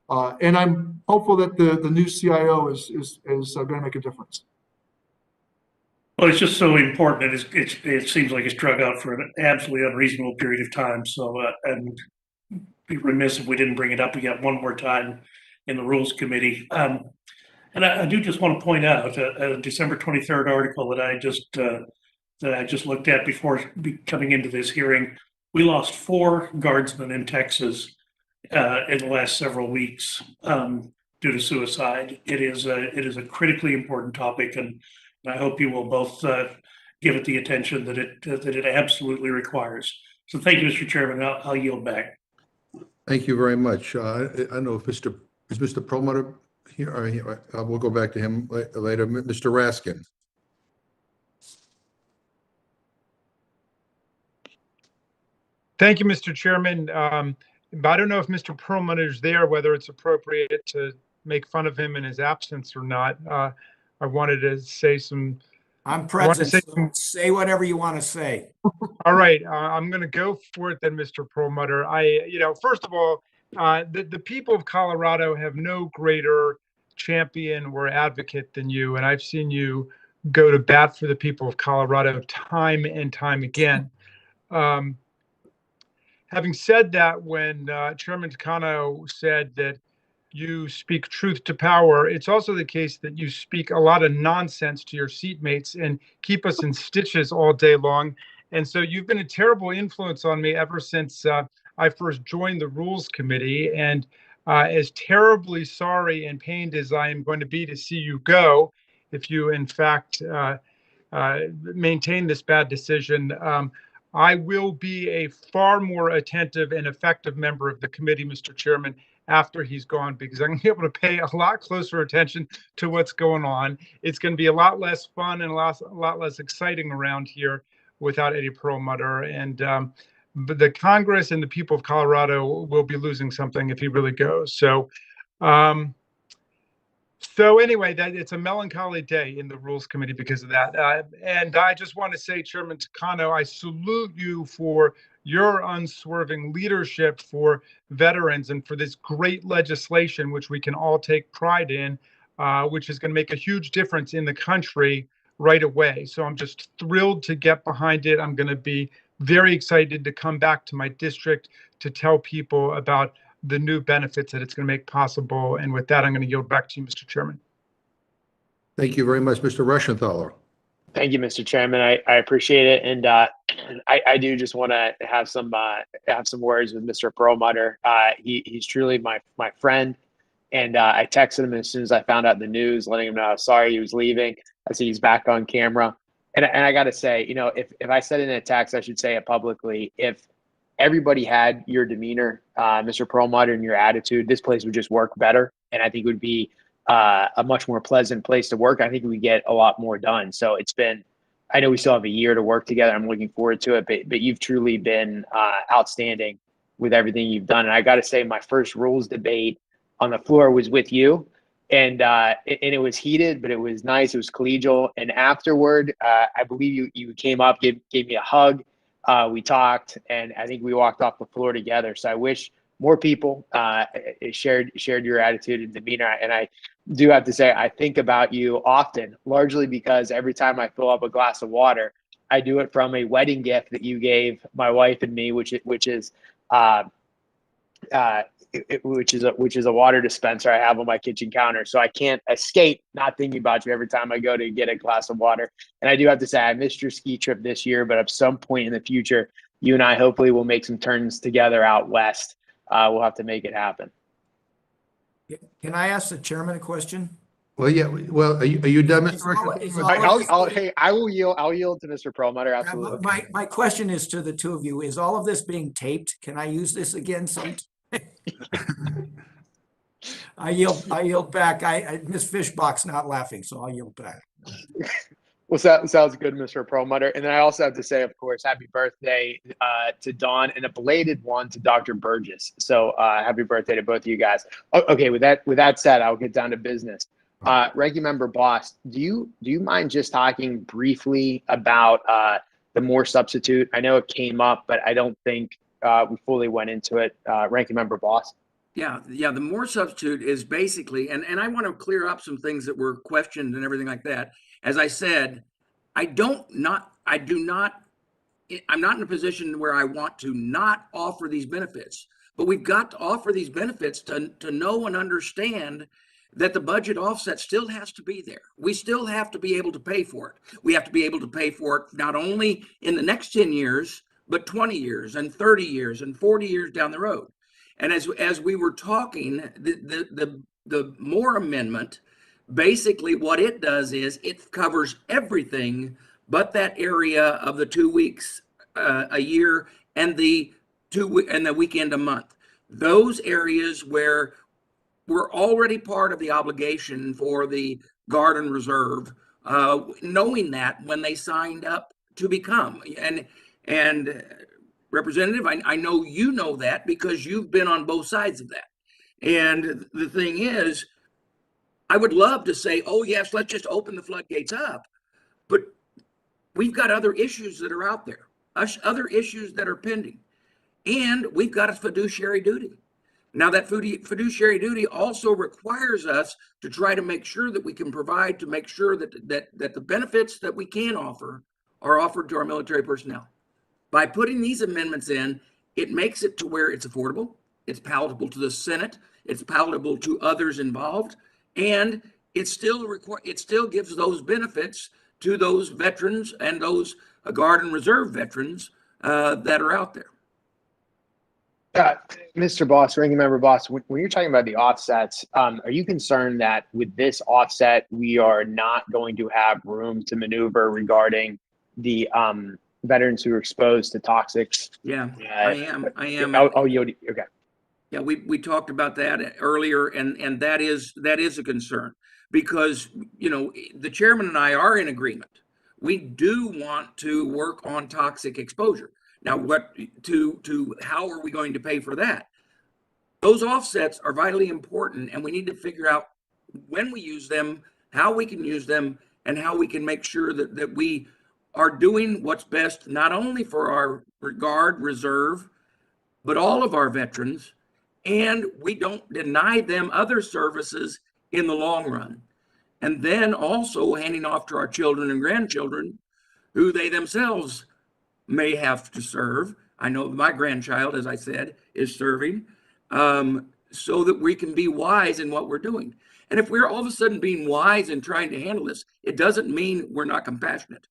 And I'm hopeful that the new CIO is going to make a difference. Well, it's just so important, and it seems like it's drug out for an absolutely unreasonable period of time. So, and be remiss if we didn't bring it up again one more time in the Rules Committee. And I do just want to point out a December 23rd article that I just looked at before coming into this hearing. We lost 4 guardsmen in Texas in the last several weeks due to suicide. It is a critically important topic, and I hope you will both give it the attention that it absolutely requires. So thank you, Mr. Chairman. I'll yield back. Thank you very much. I don't know if Mr. Perlmutter here? We'll go back to him later. Mr. Raskin. Thank you, Mr. Chairman. I don't know if Mr. Perlmutter is there, whether it's appropriate to make fun of him in his absence or not. I wanted to say some I'm want to present, say so say whatever you want to say. All right, I'm going to go for it then, Mr. Perlmutter. First of all, the people of Colorado have no greater champion or advocate than you, and I've seen you go to bat for the people of Colorado time and time again. Having said that, when Chairman Takano said that you speak truth to power, it's also the case that you speak a lot of nonsense to your seatmates and keep us in stitches all day long. And so you've been a terrible influence on me ever since I first joined the Rules Committee. And as terribly sorry and pained as I am going to be to see you go, if you in fact maintain this bad decision, I will be a far more attentive and effective member of the committee, Mr. Chairman, after he's gone, because I'm going to be able to pay a lot closer attention to what's going on. It's going to be a lot less fun and a lot less exciting around here without Eddie Perlmutter. And but the Congress and the people of Colorado will be losing something if he really goes. So anyway, it's a melancholy day in the Rules Committee because of that. And I just want to say, Chairman Takano, I salute you for your unswerving leadership for veterans and for this great legislation, which we can all take pride in, which is going to make a huge difference in the country right away. So I'm just thrilled to get behind it. I'm going to be very excited to come back to my district to tell people about the new benefits that it's going to make possible. And with that, I'm going to yield back to you, Mr. Chairman. Thank you very much, Mr. Reschenthaler. Thank you, Mr. Chairman. I appreciate it, and I do just want to have some words with Mr. Perlmutter. He's truly my friend, and I texted him as soon as I found out the news, letting him know how sorry he was leaving. I see he's back on camera, and I got to say, if I said it in a text, I should say it publicly. If everybody had your demeanor, Mr. Perlmutter, and your attitude, this place would just work better, and I think it would be a much more pleasant place to work. I think we get a lot more done. So I know we still have a year to work together. I'm looking forward to it, but you've truly been outstanding with everything you've done. And I got to say, my first rules debate on the floor was with you, and it was heated, but it was nice. It was collegial. And afterward, I believe you came up, gave me a hug. We talked, and I think we walked off the floor together. So I wish more people shared your attitude and demeanor. And I do have to say, I think about you often, largely because every time I fill up a glass of water, I do it from a wedding gift that you gave my wife and me, which is a water dispenser I have on my kitchen counter. So I can't escape not thinking about you every time I go to get a glass of water. And I do have to say, I missed your ski trip this year, but at some point in the future, you and I hopefully will make some turns together out west. We'll have to make it happen. Can I ask the chairman a question? Well, yeah, well, are you done, Mr. Reschenthaler? I will yield. I'll yield to Mr. Perlmutter. Absolutely. My question is to the two of you. Is all of this being taped? Can I use this again sometime? I yield back. Ms. Fishbach's not laughing, so I'll yield back. Well, sounds good, Mr. Perlmutter. And then I also have to say, of course, happy birthday to Dawn, and a belated one to Dr. Burgess. So happy birthday to both of you guys. Okay, with that said, I'll get down to business. Ranking Member Boss, do you mind just talking briefly about the Moore substitute? I know it came up, but I don't think we fully went into it. Ranking Member Boss. Yeah. The Moore substitute is basically, and I want to clear up some things that were questioned and everything like that. As I said, I'm not in a position where I want to not offer these benefits, but we've got to offer these benefits to know and understand that the budget offset still has to be there. We still have to be able to pay for it. We have to be able to pay for it not only in the next 10 years, but 20 years and 30 years and 40 years down the road. And as we were talking, the Moore amendment, basically what it does is it covers everything but that area of the 2 weeks a year and the weekend a month. Those areas where we're already part of the obligation for the Guard and Reserve, knowing that when they signed up to become. And Representative, I know you know that because you've been on both sides of that. And the thing is, I would love to say, oh, yes, let's just open the floodgates up. But we've got other issues that are out there, other issues that are pending, and we've got a fiduciary duty. Now, that fiduciary duty also requires us to try to make sure that we can provide to make sure that the benefits that we can offer are offered to our military personnel. By putting these amendments in, it makes it to where it's affordable, it's palatable to the Senate, it's palatable to others involved, and it still gives those benefits to those veterans and those Guard and Reserve veterans that are out there. Mr. Boss, Ranking Member Boss, when you're talking about the offsets, are you concerned that with this offset, we are not going to have room to maneuver regarding the veterans who are exposed to toxics? Yeah, I am. Okay. Yeah, we talked about that earlier, and that is a concern because, you know, the chairman and I are in agreement. We do want to work on toxic exposure. Now, how are we going to pay for that? Those offsets are vitally important, and we need to figure out when we use them, how we can use them, and how we can make sure that we are doing what's best, not only for our Guard, Reserve, but all of our veterans, and we don't deny them other services in the long run. And then also handing off to our children and grandchildren who they themselves may have to serve. I know my grandchild, as I said, is serving, so that we can be wise in what we're doing. And if we're all of a sudden being wise and trying to handle this, it doesn't mean we're not compassionate.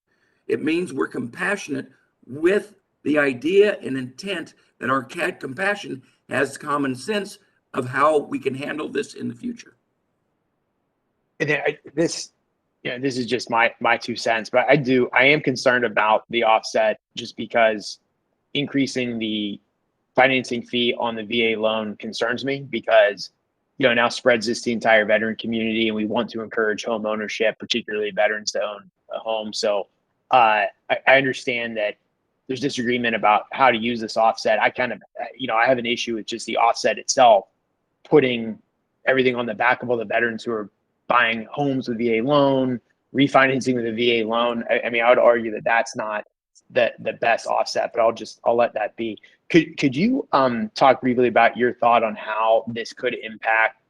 It means we're compassionate with the idea and intent that our compassion has common sense of how we can handle this in the future. And this is just my 2 cents, but I am concerned about the offset just because increasing the financing fee on the VA loan concerns me because, you know, now spreads this to the entire veteran community, and we want to encourage home ownership, particularly veterans to own a home. So I understand that there's disagreement about how to use this offset. I have an issue with just the offset itself, putting everything on the back of all the veterans who are buying homes with VA loan, refinancing with a VA loan. I mean, I would argue that that's not the best offset, but I'll let that be. Could you talk briefly about your thought on how this could impact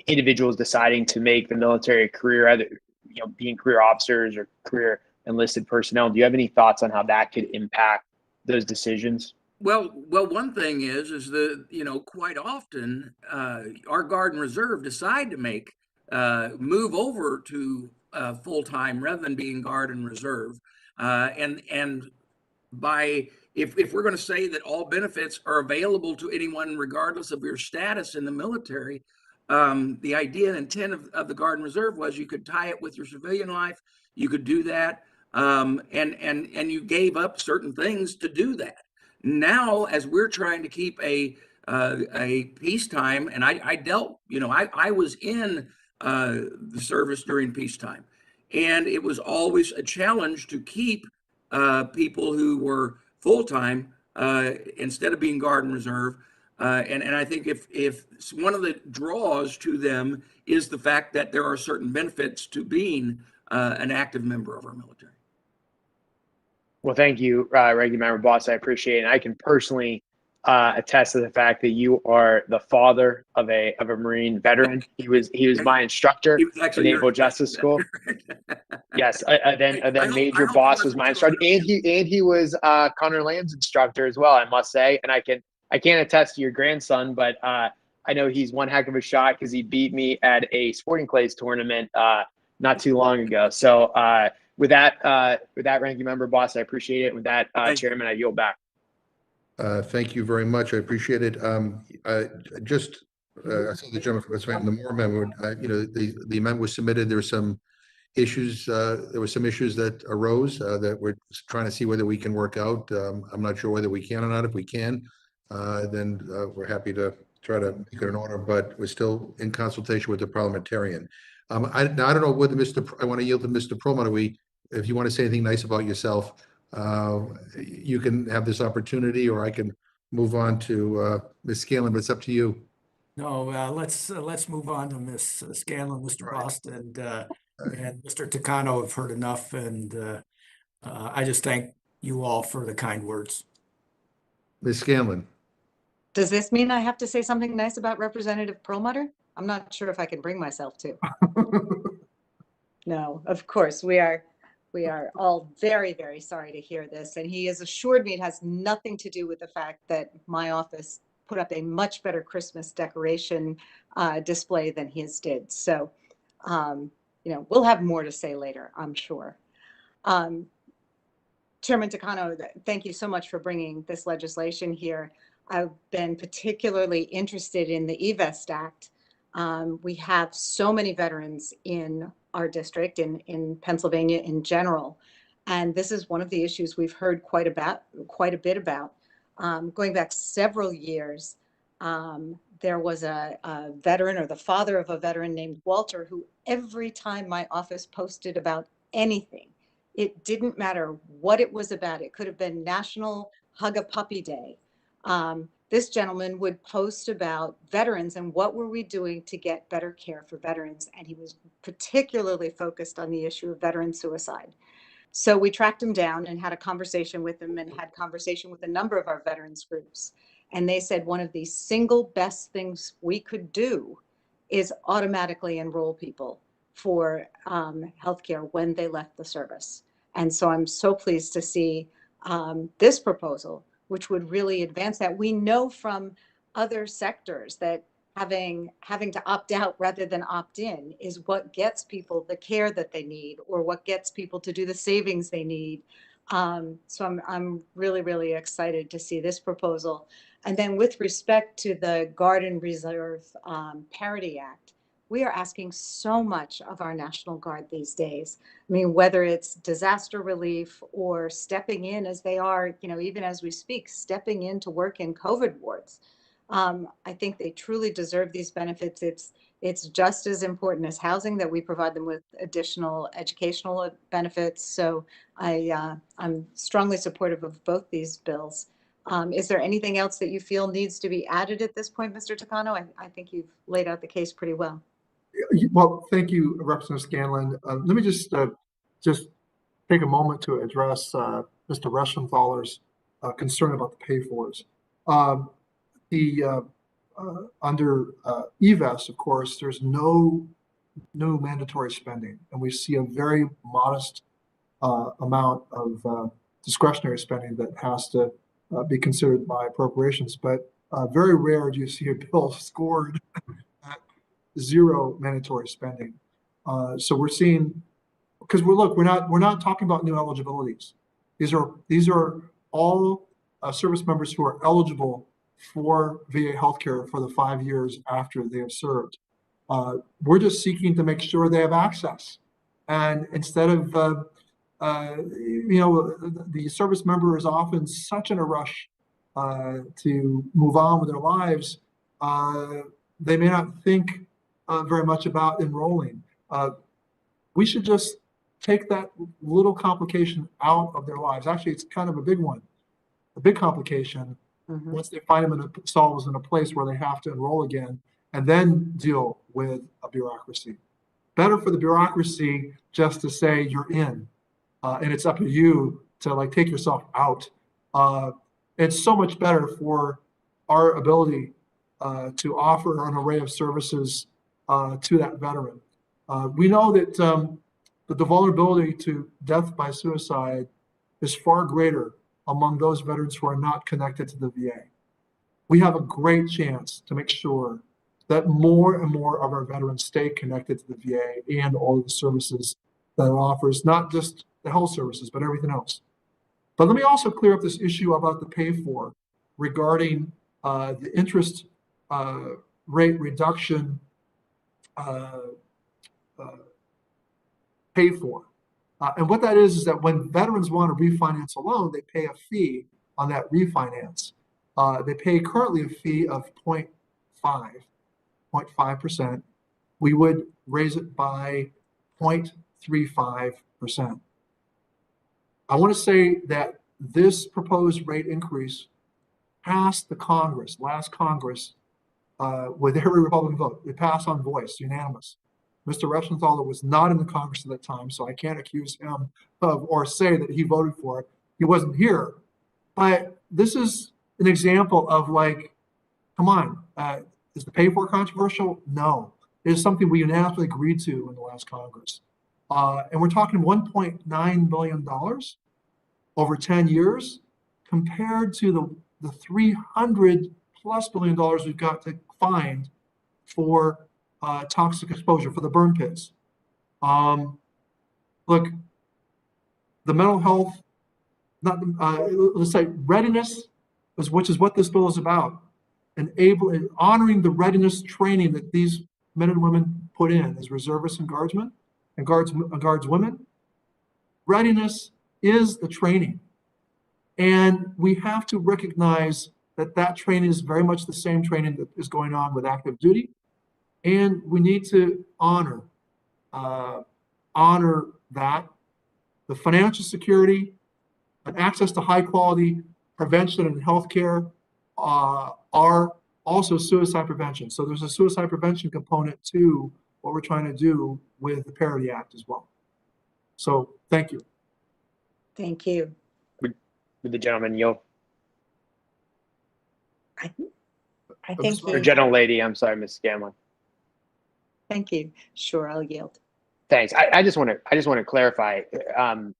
individuals deciding to make the military a career, either, you know, being career officers or career enlisted personnel? Do you have any thoughts on how that could impact those decisions? Well, one thing is that, you know, quite often our Guard and Reserve decide to move over to full-time rather than being Guard and Reserve. And if we're going to say that all benefits are available to anyone regardless of your status in the military, the idea and intent of the Guard and Reserve was you could tie it with your civilian life. You could do that, and you gave up certain things to do that. Now, as we're trying to keep a peacetime, and I dealt, you know, I was in the service during peacetime, and it was always a challenge to keep people who were full-time instead of being Guard and Reserve. And I think if one of the draws to them is the fact that there are certain benefits to being an active member of our military. Well, thank you, Ranking Member Boss. I appreciate it. And I can personally attest to the fact that you are the father of a Marine veteran. He was my instructor in Naval Justice School. Yes, then Major Boss was my instructor, and he was Connor Land's instructor as well, I must say. And I can't attest to your grandson, but I know he's one heck of a shot because he beat me at a Sporting Clays tournament not too long ago. So with that, Ranking Member Boss, I appreciate it. With that, Chairman, I yield back. Thank you very much. I appreciate it. I saw the gentleman from the Moore amendment. You know, the amendment was submitted. There were some issues. There were some issues that arose that we're trying to see whether we can work out. I'm not sure whether we can or not. If we can, then we're happy to try to make it an order. But we're still in consultation with the parliamentarian. I don't know whether I want to yield to Mr. Perlmutter. If you want to say anything nice about yourself, you can have this opportunity, or I can move on to Ms. Scanlon, but it's up to you. No, let's move on to Ms. Scanlon, Mr. Bost, and and Mr. Takano have heard enough, and I just thank you all for the kind words. Ms. Scanlon. Does this mean I have to say something nice about Representative Perlmutter? I'm not sure if I can bring myself to. No, of course, we are all very, very sorry to hear this. And he has assured me it has nothing to do with the fact that my office put up a much better Christmas decoration display than his did. So, we'll have more to say later, I'm sure. Chairman Takano, thank you so much for bringing this legislation here. I've been particularly interested in the eVest Act. We have so many veterans in our district, in Pennsylvania in general, and this is one of the issues we've heard quite a bit about. Going back several years, there was a veteran, or the father of a veteran named Walter, who every time my office posted about anything, it didn't matter what it was about. It could have been National Hug a Puppy Day. This gentleman would post about veterans and what were we doing to get better care for veterans. And he was particularly focused on the issue of veteran suicide. So we tracked him down and had a conversation with him, and had conversation with a number of our veterans groups. And they said one of the single best things we could do is automatically enroll people for healthcare when they left the service. And so I'm so pleased to see this proposal, which would really advance that. We know from other sectors that having to opt out rather than opt in is what gets people the care that they need, or what gets people to do the savings they need. So I'm really, really excited to see this proposal. And then with respect to the Guard and Reserve Parity Act, we are asking so much of our National Guard these days. I mean, whether it's disaster relief or stepping in as they are, even as we speak, stepping in to work in COVID wards. I think they truly deserve these benefits. It's just as important as housing that we provide them with additional educational benefits. So I'm strongly supportive of both these bills. Is there anything else that you feel needs to be added at this point, Mr. Takano? I think you've laid out the case pretty well. Well, thank you, Representative Scanlon. Let me just take a moment to address Mr. Reschenthaler's concern about the pay-fors. Under eVest, of course, there's no mandatory spending, and we see a very modest amount of discretionary spending that has to be considered by appropriations. But very rare do you see a bill scored at zero mandatory spending. So we're seeing, because we're not talking about new eligibilities. These are all service members who are eligible for VA healthcare for the 5 years after they have served. We're just seeking to make sure they have access. And instead of, the service member is often such in a rush to move on with their lives, they may not think very much about enrolling. We should just take that little complication out of their lives. Actually, it's kind of a big one, a big complication. Mm-hmm. Once they find themselves in a place where they have to enroll again, and then deal with a bureaucracy. Better for the bureaucracy just to say you're in, and it's up to you to take yourself out. It's so much better for our ability to offer an array of services to that veteran. We know that the vulnerability to death by suicide is far greater among those veterans who are not connected to the VA. We have a great chance to make sure that more and more of our veterans stay connected to the VA and all of the services that it offers, not just the health services, but everything else. But let me also clear up this issue about the pay-for regarding the interest rate reduction pay-for. And what that is that when veterans want to refinance a loan, they pay a fee on that refinance. They pay currently a fee of 0.5%. We would raise it by 0.35%. I want to say that this proposed rate increase passed the last Congress, with every Republican vote. It passed on voice, unanimous. Mr. Reschenthaler was not in the Congress at that time, so I can't accuse him of or say that he voted for it. He wasn't here. But this is an example of like, come on, is the pay for controversial? No. It is something we unanimously agreed to in the last Congress. And we're talking $1.9 billion over 10 years compared to the 300 plus billion dollars we've got to find for toxic exposure for the burn pits. Look, the mental health, let's say readiness, which is what this bill is about, and honoring the readiness training that these men and women put in as reservists and guardsmen and guardswomen. Readiness is the training. And we have to recognize that that training is very much the same training that is going on with active duty. And we need to honor that. The financial security and access to high quality prevention and healthcare are also suicide prevention. So there's a suicide prevention component to what we're trying to do with the Parity Act as well. So thank you. Thank you. Would the gentleman yield? I think Or he, gentlelady, I'm sorry, Ms. Scanlon. thank you. Sure, I'll yield. Thanks. I just want to clarify, Chairman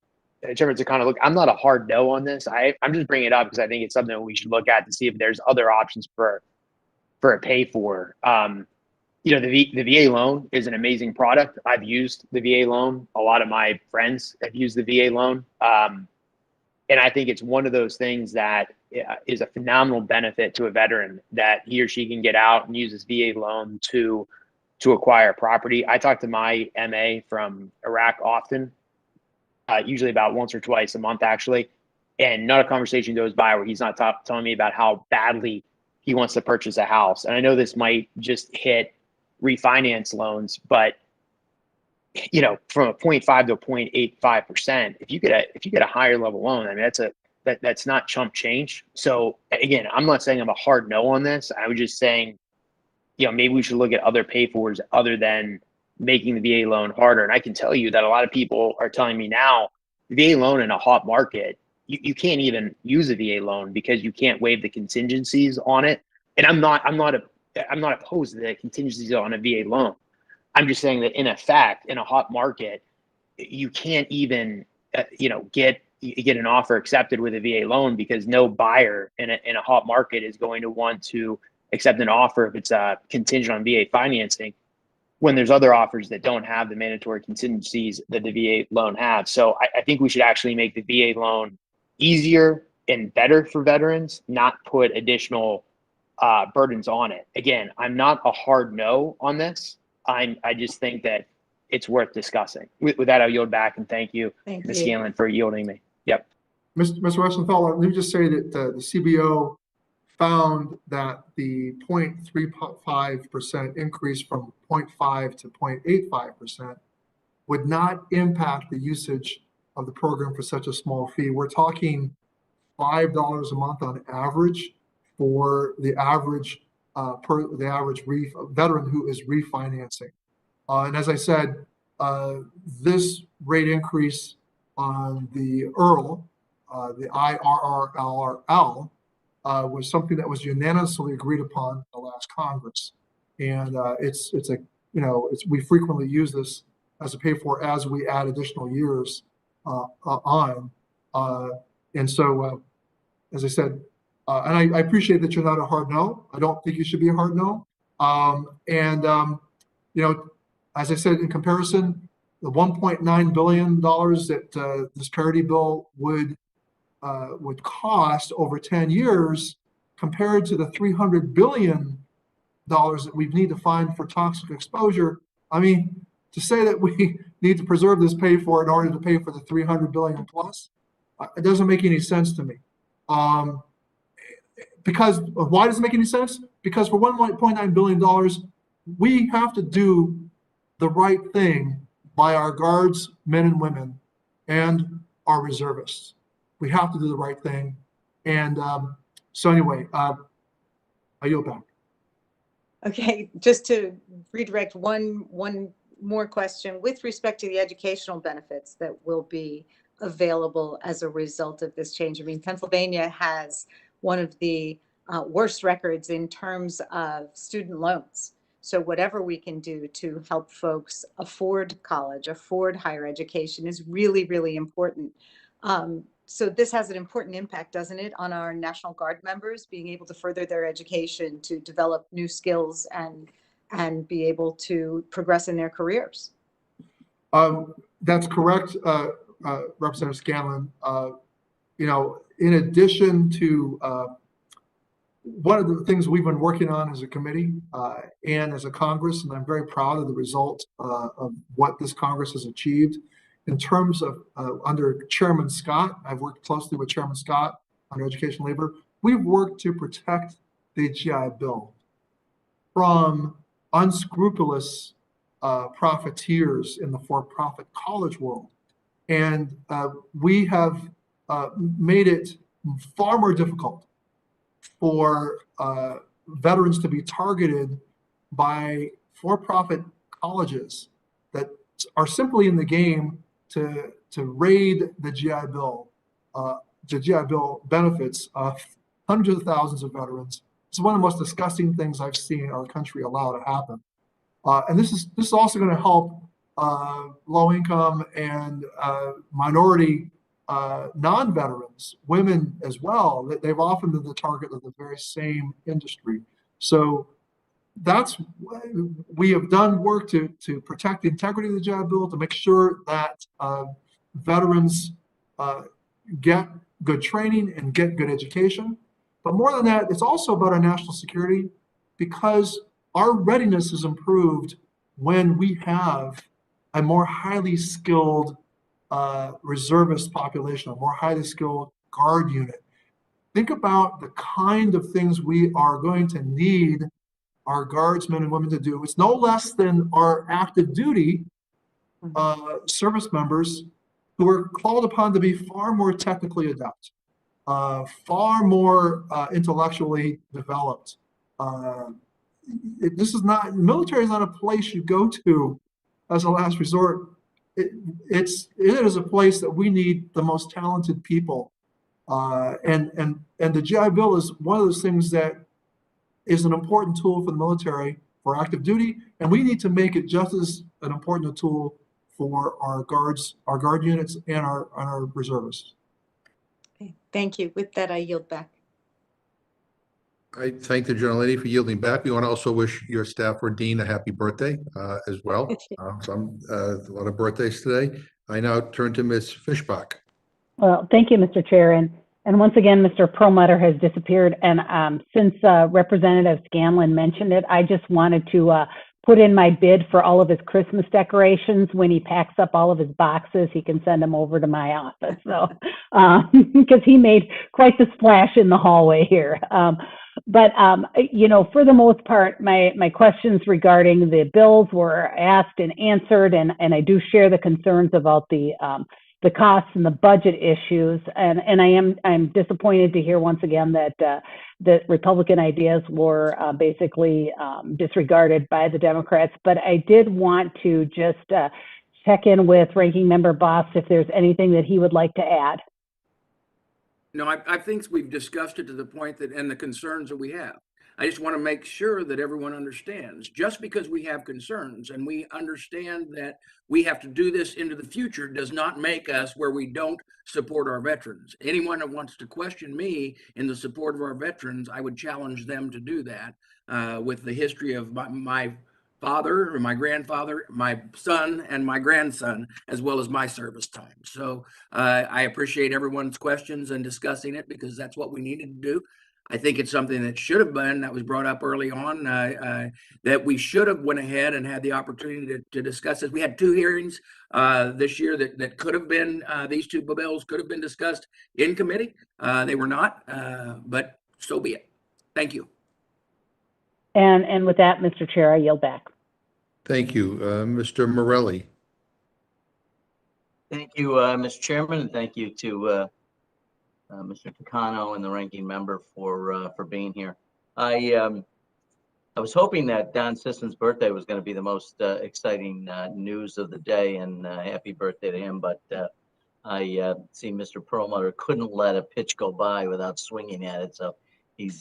Takano, look, I'm not a hard no on this. I'm just bringing it up because I think it's something that we should look at to see if there's other options for a pay for. You know, the VA loan is an amazing product. I've used the VA loan. A lot of my friends have used the VA loan. And I think it's one of those things that is a phenomenal benefit to a veteran that he or she can get out and use his VA loan to acquire property. I talk to my MA from Iraq often, usually about once or twice a month, actually. And not a conversation goes by where he's not telling me about how badly he wants to purchase a house. And I know this might just hit refinance loans, but you know, from a 0.5 to a 0.85%, if you get a higher level loan, I mean, that's not chump change. So again, I'm not saying I'm a hard no on this. I was just saying, you know, maybe we should look at other pay-fors other than making the VA loan harder. And I can tell you that a lot of people are telling me now, the VA loan in a hot market, you can't even use a VA loan because you can't waive the contingencies on it. And I'm not opposed to the contingencies on a VA loan. I'm just saying that in effect, in a hot market, you can't even, get an offer accepted with a VA loan because no buyer in a hot market is going to want to accept an offer if it's contingent on VA financing when there's other offers that don't have the mandatory contingencies that the VA loan has. So I think we should actually make the VA loan easier and better for veterans, not put additional burdens on it. Again, I'm not a hard no on this. I just think that it's worth discussing. With that, I'll yield back and thank you, Ms. Scanlon, for yielding me. Yep. Mr. Reschenthaler, let me just say that the CBO found that the 0.35% increase from 0.5 to 0.85% would not impact the usage of the program for such a small fee. We're talking $5 a month on average for the average veteran who is refinancing. And as I said, this rate increase on the IRRL, the IRRLRL, was something that was unanimously agreed upon in the last Congress. And we frequently use this as a pay for as we add additional years on. And so, as I said, and I appreciate that you're not a hard no. I don't think you should be a hard no. As I said, in comparison, the $1.9 billion that this parity bill would cost over 10 years compared to the $300 billion that we need to find for toxic exposure. I mean, to say that we need to preserve this pay for in order to pay for the $300 billion plus, it doesn't make any sense to me. Because why does it make any sense? Because for $1.9 billion, we have to do the right thing by our guards, men and women, and our reservists. We have to do the right thing. And so anyway, I yield back. Okay, just to redirect one more question with respect to the educational benefits that will be available as a result of this change. I mean, Pennsylvania has one of the worst records in terms of student loans. So whatever we can do to help folks afford college, afford higher education is really, really important. So this has an important impact, doesn't it, on our National Guard members being able to further their education, to develop new skills and be able to progress in their careers? That's correct, Representative Scanlon. You know, in addition to one of the things we've been working on as a committee and as a Congress, and I'm very proud of the result of what this Congress has achieved in terms of under Chairman Scott. I've worked closely with Chairman Scott on education labor. We've worked to protect the GI Bill from unscrupulous profiteers in the for-profit college world. And we have made it far more difficult for veterans to be targeted by for-profit colleges that are simply in the game to raid the GI Bill, the GI Bill benefits of hundreds of thousands of veterans. It's one of the most disgusting things I've seen our country allow to happen. And this is also going to help low-income and minority non-veterans, women as well. They've often been the target of the very same industry. So we have done work to protect the integrity of the GI Bill, to make sure that veterans get good training and get good education. But more than that, it's also about our national security, because our readiness is improved when we have a more highly skilled reservist population, a more highly skilled Guard unit. Think about the kind of things we are going to need our Guardsmen and women to do. It's no less than our active duty service members, who are called upon to be far more technically adept, far more intellectually developed. This is not, military is not a place you go to as a last resort. It is a place that we need the most talented people. And the GI Bill is one of those things that is an important tool for the military for active duty, and we need to make it just as an important tool for our guards, our Guard units, and our reservists. Okay, thank you. With that, I yield back. I thank the gentlelady for yielding back. We want to also wish your staffer, Dean, a happy birthday as well. A lot of birthdays today. I now turn to Ms. Fischbach. Well, thank you, Mr. Chair. And once again, Mr. Perlmutter has disappeared. And since Representative Scanlon mentioned it, I just wanted to put in my bid for all of his Christmas decorations. When he packs up all of his boxes, he can send them over to my office. So, because he made quite the splash in the hallway here. But, you know, for the most part, my questions regarding the bills were asked and answered, and I do share the concerns about the costs and the budget issues. And I'm disappointed to hear once again that the Republican ideas were basically disregarded by the Democrats. But I did want to just check in with Ranking Member Boss if there's anything that he would like to add. No, I think we've discussed it to the point that, and the concerns that we have. I just want to make sure that everyone understands, just because we have concerns and we understand that we have to do this into the future does not make us where we don't support our veterans. Anyone that wants to question me in the support of our veterans, I would challenge them to do that with the history of my father or my grandfather, my son and my grandson, as well as my service time. So I appreciate everyone's questions and discussing it, because that's what we needed to do. I think it's something that should have been, that was brought up early on, that we should have went ahead and had the opportunity to discuss this. We had 2 hearings this year that could have been, these 2 bills could have been discussed in committee. They were not, but so be it. Thank you. And with that, Mr. Chair, I yield back. Thank you. Mr. Morelli. Thank you, Mr. Chairman, and thank you to Mr. Takano and the ranking member for being here. I I was hoping that Don Sisson's birthday was going to be the most exciting news of the day, and happy birthday to him. But I see Mr. Perlmutter couldn't let a pitch go by without swinging at it, so he's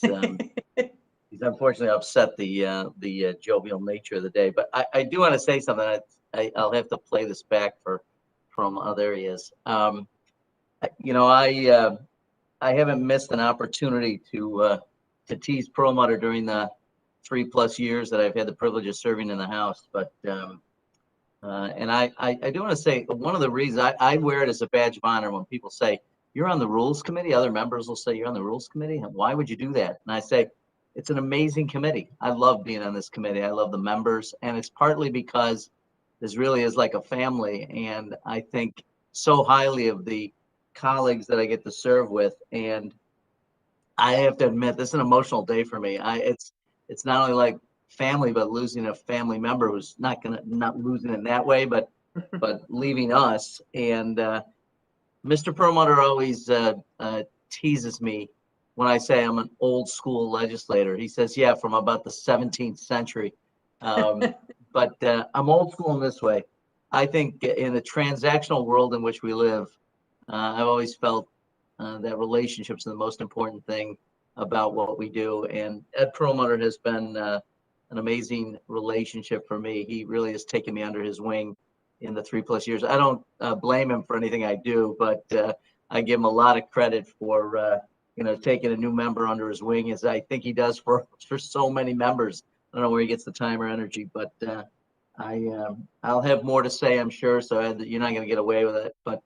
he's unfortunately upset the jovial nature of the day. But I do want to say something. I'll have to play this back from other areas. You know, I haven't missed an opportunity to tease Perlmutter during the 3+ years that I've had the privilege of serving in the House. But and I do want to say one of the reasons I wear it as a badge of honor when people say you're on the Rules Committee. Other members will say you're on the Rules Committee. And why would you do that? And I say it's an amazing committee. I love being on this committee. I love the members, and it's partly because this really is like a family, and I think so highly of the colleagues that I get to serve with. And I have to admit, this is an emotional day for me. It's not only like family, but losing a family member who's not losing in that way, but leaving us. And Mr. Perlmutter always teases me when I say I'm an old school legislator. He says, yeah, from about the 17th century. But I'm old school in this way. I think in the transactional world in which we live, I've always felt that relationships are the most important thing about what we do. And Ed Perlmutter has been an amazing relationship for me. He really has taken me under his wing in the 3+ years. I don't blame him for anything I do, but I give him a lot of credit for taking a new member under his wing, as I think he does for so many members. I don't know where he gets the time or energy, but I'll have more to say, I'm sure. So Ed, you're not going to get away with it. But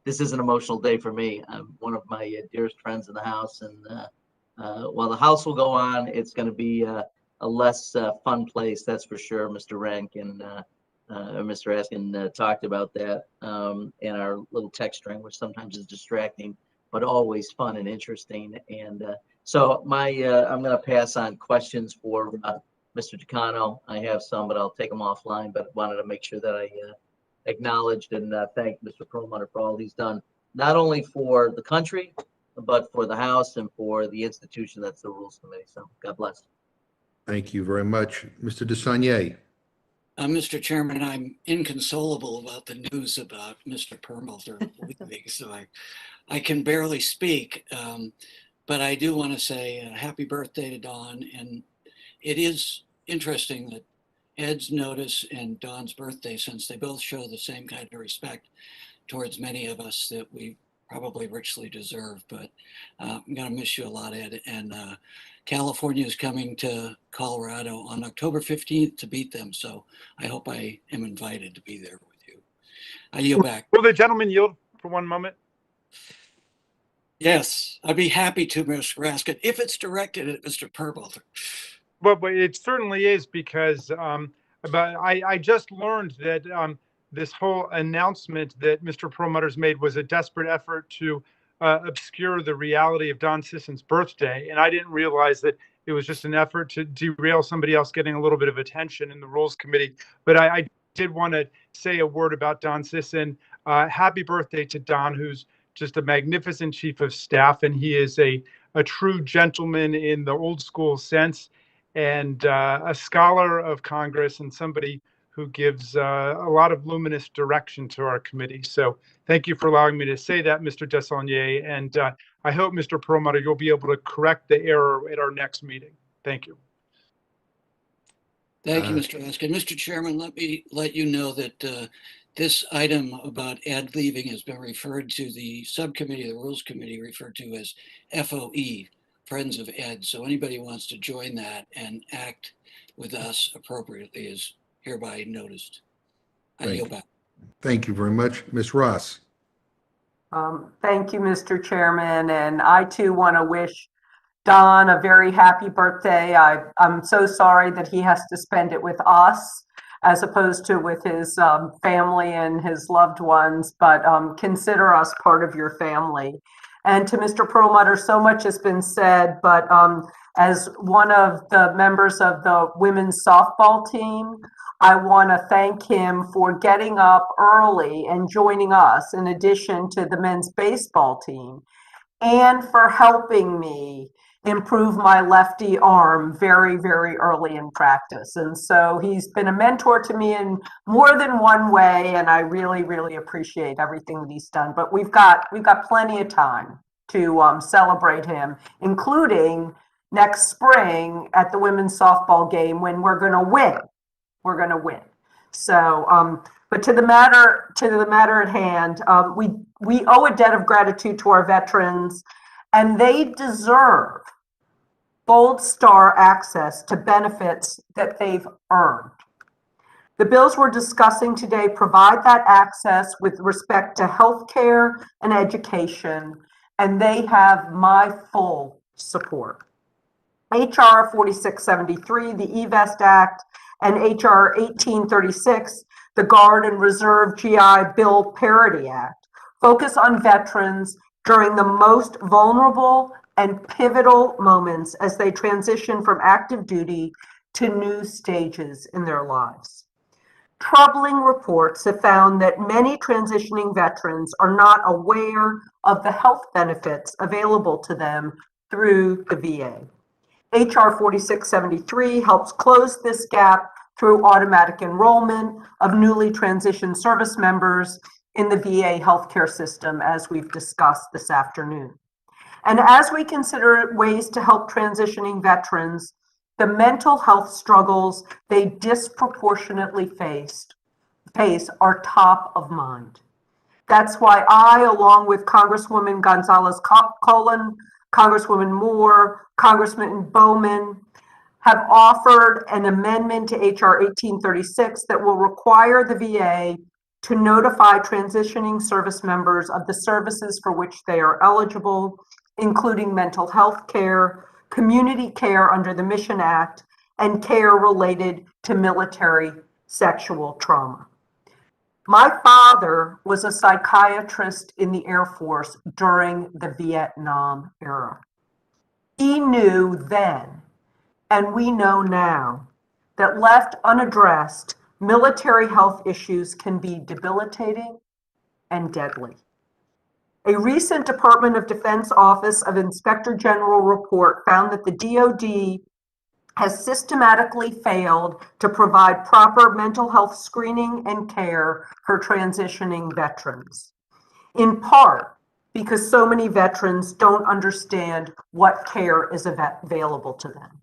this is an emotional day for me. I'm one of my dearest friends in the House, and while the House will go on, it's going to be a less fun place, that's for sure. Mr. Rank and Mr. Askin talked about that in our little text string, which sometimes is distracting, but always fun and interesting. And so I'm going to pass on questions for Mr. Tucano. I have some, but I'll take them offline, but wanted to make sure that I acknowledged and thanked Mr. Perlmutter for all he's done, not only for the country, but for the House and for the institution that's the Rules Committee. So God bless. Thank you very much. Mr. DeSaulnier. Mr. Chairman, I'm inconsolable about the news about Mr. Perlmutter leaving, so I can barely speak. But I do want to say happy birthday to Don. And it is interesting that Ed's notice and Don's birthday, since they both show the same kind of respect towards many of us that we probably richly deserve. But I'm going to miss you a lot, Ed. And California is coming to Colorado on October 15th to beat them. So I hope I am invited to be there with you. I yield back. Will the gentleman yield for one moment? Yes, I'd be happy to, Mr. Raskin, if it's directed at Mr. Perlmutter. Well, but it certainly is, because but I just learned that this whole announcement that Mr. Perlmutter's made was a desperate effort to obscure the reality of Don Sisson's birthday. And I didn't realize that it was just an effort to derail somebody else getting a little bit of attention in the Rules Committee. But I did want to say a word about Don Sisson. Happy birthday to Don, who's just a magnificent chief of staff. And he is a true gentleman in the old school sense, and a scholar of Congress, and somebody who gives a lot of luminous direction to our committee. So thank you for allowing me to say that, Mr. DeSaulnier. And I hope, Mr. Perlmutter, you'll be able to correct the error at our next meeting. Thank you. Thank you, Mr. Raskin. Mr. Chairman, let me let you know that this item about Ed leaving has been referred to the subcommittee, the Rules Committee, referred to as FOE, Friends of Ed. So anybody who wants to join that and act with us appropriately is hereby noticed. I yield back. Thank you very much. Ms. Ross. Thank you, Mr. Chairman. And I too want to wish Don a very happy birthday. I'm so sorry that he has to spend it with us as opposed to with his family and his loved ones, but consider us part of your family. And to Mr. Perlmutter, so much has been said, but as one of the members of the women's softball team, I want to thank him for getting up early and joining us in addition to the men's baseball team, and for helping me improve my lefty arm very, very early in practice. And so he's been a mentor to me in more than one way, and I really, really appreciate everything that he's done. But we've got plenty of time to celebrate him, including next spring at the women's softball game when we're going to win. We're going to win. So, but to the matter at hand, we owe a debt of gratitude to our veterans, and they deserve Gold Star access to benefits that they've earned. The bills we're discussing today provide that access with respect to health care and education, and they have my full support. HR 4673, the eVest Act, and HR 1836, the Guard and Reserve GI Bill Parity Act, focus on veterans during the most vulnerable and pivotal moments as they transition from active duty to new stages in their lives. Troubling reports have found that many transitioning veterans are not aware of the health benefits available to them through the VA. HR 4673 helps close this gap through automatic enrollment of newly transitioned service members in the VA healthcare system, as we've discussed this afternoon. And as we consider ways to help transitioning veterans, the mental health struggles they disproportionately face are top of mind. That's why I, along with Congresswoman Gonzalez-Colon, Congresswoman Moore, Congressman Bowman, have offered an amendment to HR 1836 that will require the VA to notify transitioning service members of the services for which they are eligible, including mental health care, community care under the Mission Act, and care related to military sexual trauma. My father was a psychiatrist in the Air Force during the Vietnam era. He knew then, and we know now, that left unaddressed, military health issues can be debilitating and deadly. A recent Department of Defense Office of Inspector General report found that the DoD has systematically failed to provide proper mental health screening and care for transitioning veterans, in part because so many veterans don't understand what care is available to them.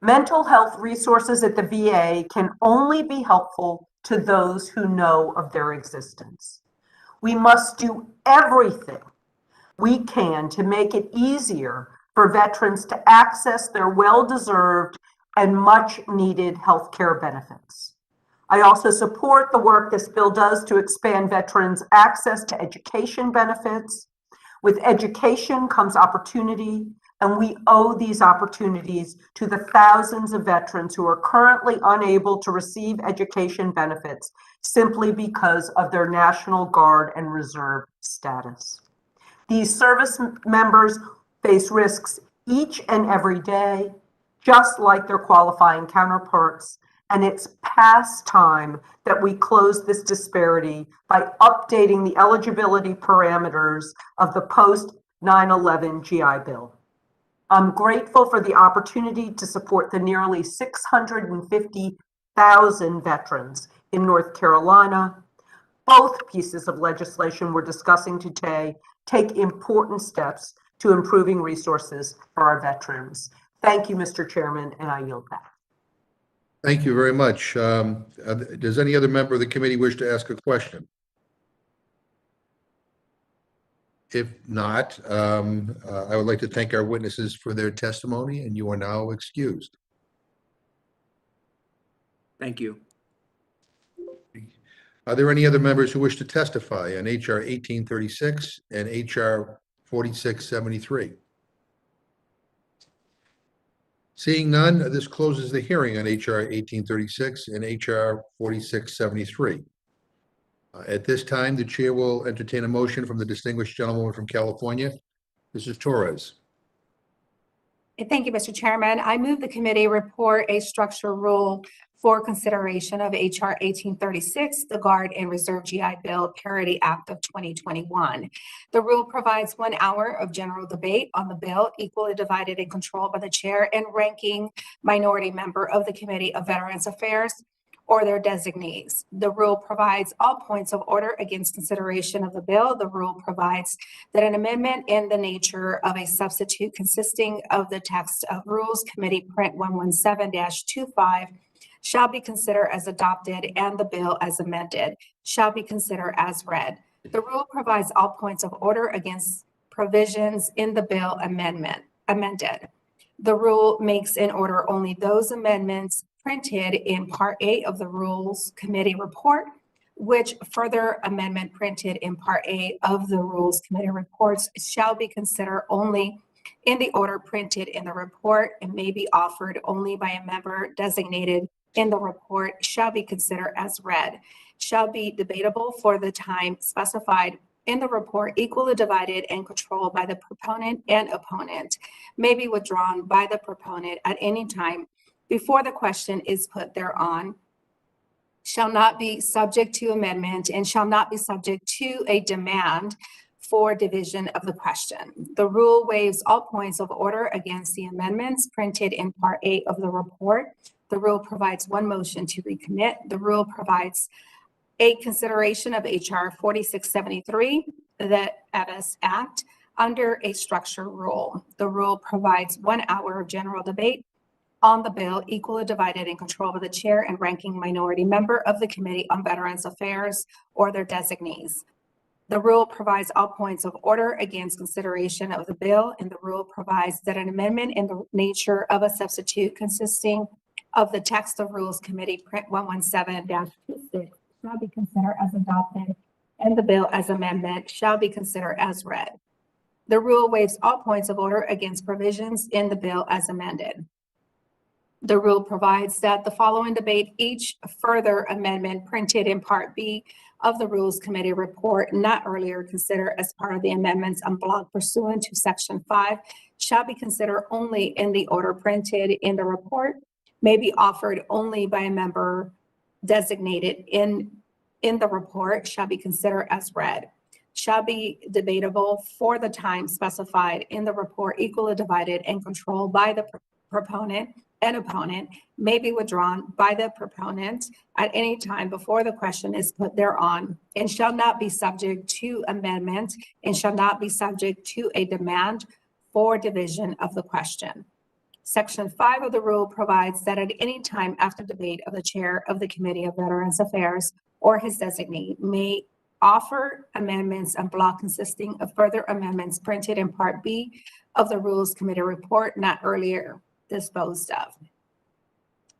Mental health resources at the VA can only be helpful to those who know of their existence. We must do everything we can to make it easier for veterans to access their well-deserved and much-needed health care benefits. I also support the work this bill does to expand veterans' access to education benefits. With education comes opportunity, and we owe these opportunities to the thousands of veterans who are currently unable to receive education benefits simply because of their National Guard and Reserve status. These service members face risks each and every day, just like their qualifying counterparts, and it's past time that we close this disparity by updating the eligibility parameters of the post-9/11 GI Bill. I'm grateful for the opportunity to support the nearly 650,000 veterans in North Carolina. Both pieces of legislation we're discussing today take important steps to improving resources for our veterans. Thank you, Mr. Chairman, and I yield back. Thank you very much. Does any other member of the committee wish to ask a question? If not, I would like to thank our witnesses for their testimony, and you are now excused. Thank you. Are there any other members who wish to testify on HR 1836 and HR 4673? Seeing none, this closes the hearing on HR 1836 and HR 4673. At this time, the chair will entertain a motion from the distinguished gentlewoman from California, Mrs. Torres. Thank you, Mr. Chairman. I move the committee report a structure rule for consideration of HR 1836, the Guard and Reserve GI Bill Parity Act of 2021. The rule provides 1 hour of general debate on the bill, equally divided and controlled by the chair and ranking minority member of the Committee of Veterans Affairs or their designees. The rule provides all points of order against consideration of the bill. The rule provides that an amendment in the nature of a substitute consisting of the text of Rules Committee Print 117-25 shall be considered as adopted and the bill as amended shall be considered as read. The rule provides all points of order against provisions in the bill amended. The rule makes in order only those amendments printed in Part A of the Rules Committee report, which further amendment printed in Part A of the Rules Committee reports shall be considered only in the order printed in the report and may be offered only by a member designated in the report, shall be considered as read, shall be debatable for the time specified in the report, equally divided and controlled by the proponent and opponent, may be withdrawn by the proponent at any time before the question is put thereon, shall not be subject to amendment and shall not be subject to a demand for division of the question. The rule waives all points of order against the amendments printed in Part A of the report. The rule provides 1 motion to recommit. The rule provides a consideration of HR 4673, the EVIS Act, under a structure rule. The rule provides 1 hour of general debate on the bill, equally divided and controlled by the chair and ranking minority member of the Committee on Veterans Affairs or their designees. The rule provides all points of order against consideration of the bill, and the rule provides that an amendment in the nature of a substitute consisting of the text of Rules Committee Print 117-26 shall be considered as adopted, and the bill as amendment shall be considered as read. The rule waives all points of order against provisions in the bill as amended. The rule provides that the following debate each further amendment printed in Part B of the Rules Committee report not earlier considered as part of the amendments en bloc pursuant to Section 5 shall be considered only in the order printed in the report, may be offered only by a member designated in the report, shall be considered as read, shall be debatable for the time specified in the report, equally divided and controlled by the proponent and opponent, may be withdrawn by the proponent at any time before the question is put thereon, and shall not be subject to amendment and shall not be subject to a demand for division of the question. Section 5 of the rule provides that at any time after debate of the chair of the Committee of Veterans Affairs or his designee may offer amendments en bloc consisting of further amendments printed in Part B of the Rules Committee report not earlier disposed of.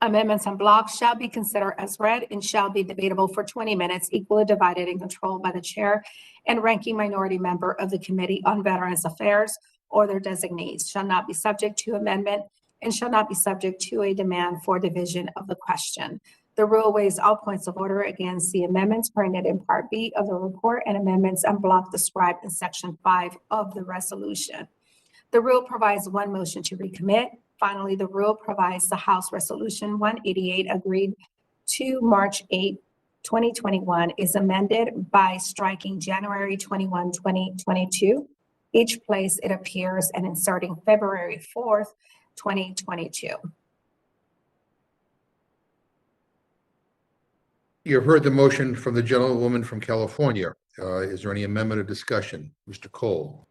Amendments en bloc shall be considered as read and shall be debatable for 20 minutes, equally divided and controlled by the chair and ranking minority member of the Committee on Veterans Affairs or their designees, shall not be subject to amendment and shall not be subject to a demand for division of the question. The rule waives all points of order against the amendments printed in Part B of the report and amendments en bloc described in Section 5 of the resolution. The rule provides 1 motion to recommit. Finally, the rule provides the House Resolution 188 agreed to March 8, 2021 is amended by striking January 21, 2022, each place it appears, and inserting February 4th, 2022. You've heard the motion from the gentlewoman from California. Is there any amendment or discussion? Mr. Cole.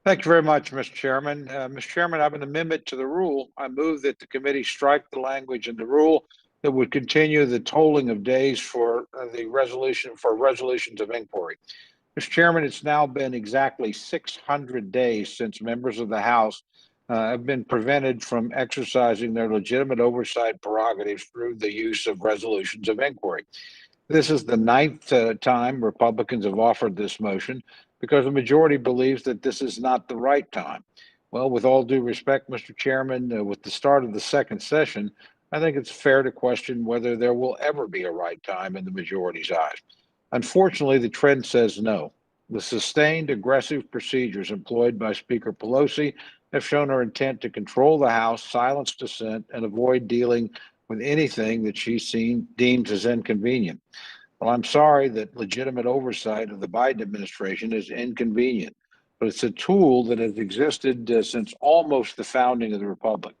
Thank you very much, Mr. Chairman. Mr. Chairman, I have an amendment to the rule. I move that the committee strike the language in the rule that would continue the tolling of days for resolutions of inquiry. Mr. Chairman, it's now been exactly 600 days since members of the House have been prevented from exercising their legitimate oversight prerogatives through the use of resolutions of inquiry. This is the 9th time Republicans have offered this motion because the majority believes that this is not the right time. Well, with all due respect, Mr. Chairman, with the start of the second session, I think it's fair to question whether there will ever be a right time in the majority's eyes. Unfortunately, the trend says no. The sustained aggressive procedures employed by Speaker Pelosi have shown her intent to control the House, silence dissent, and avoid dealing with anything that deems as inconvenient. Well, I'm sorry that legitimate oversight of the Biden administration is inconvenient, but it's a tool that has existed since almost the founding of the republic.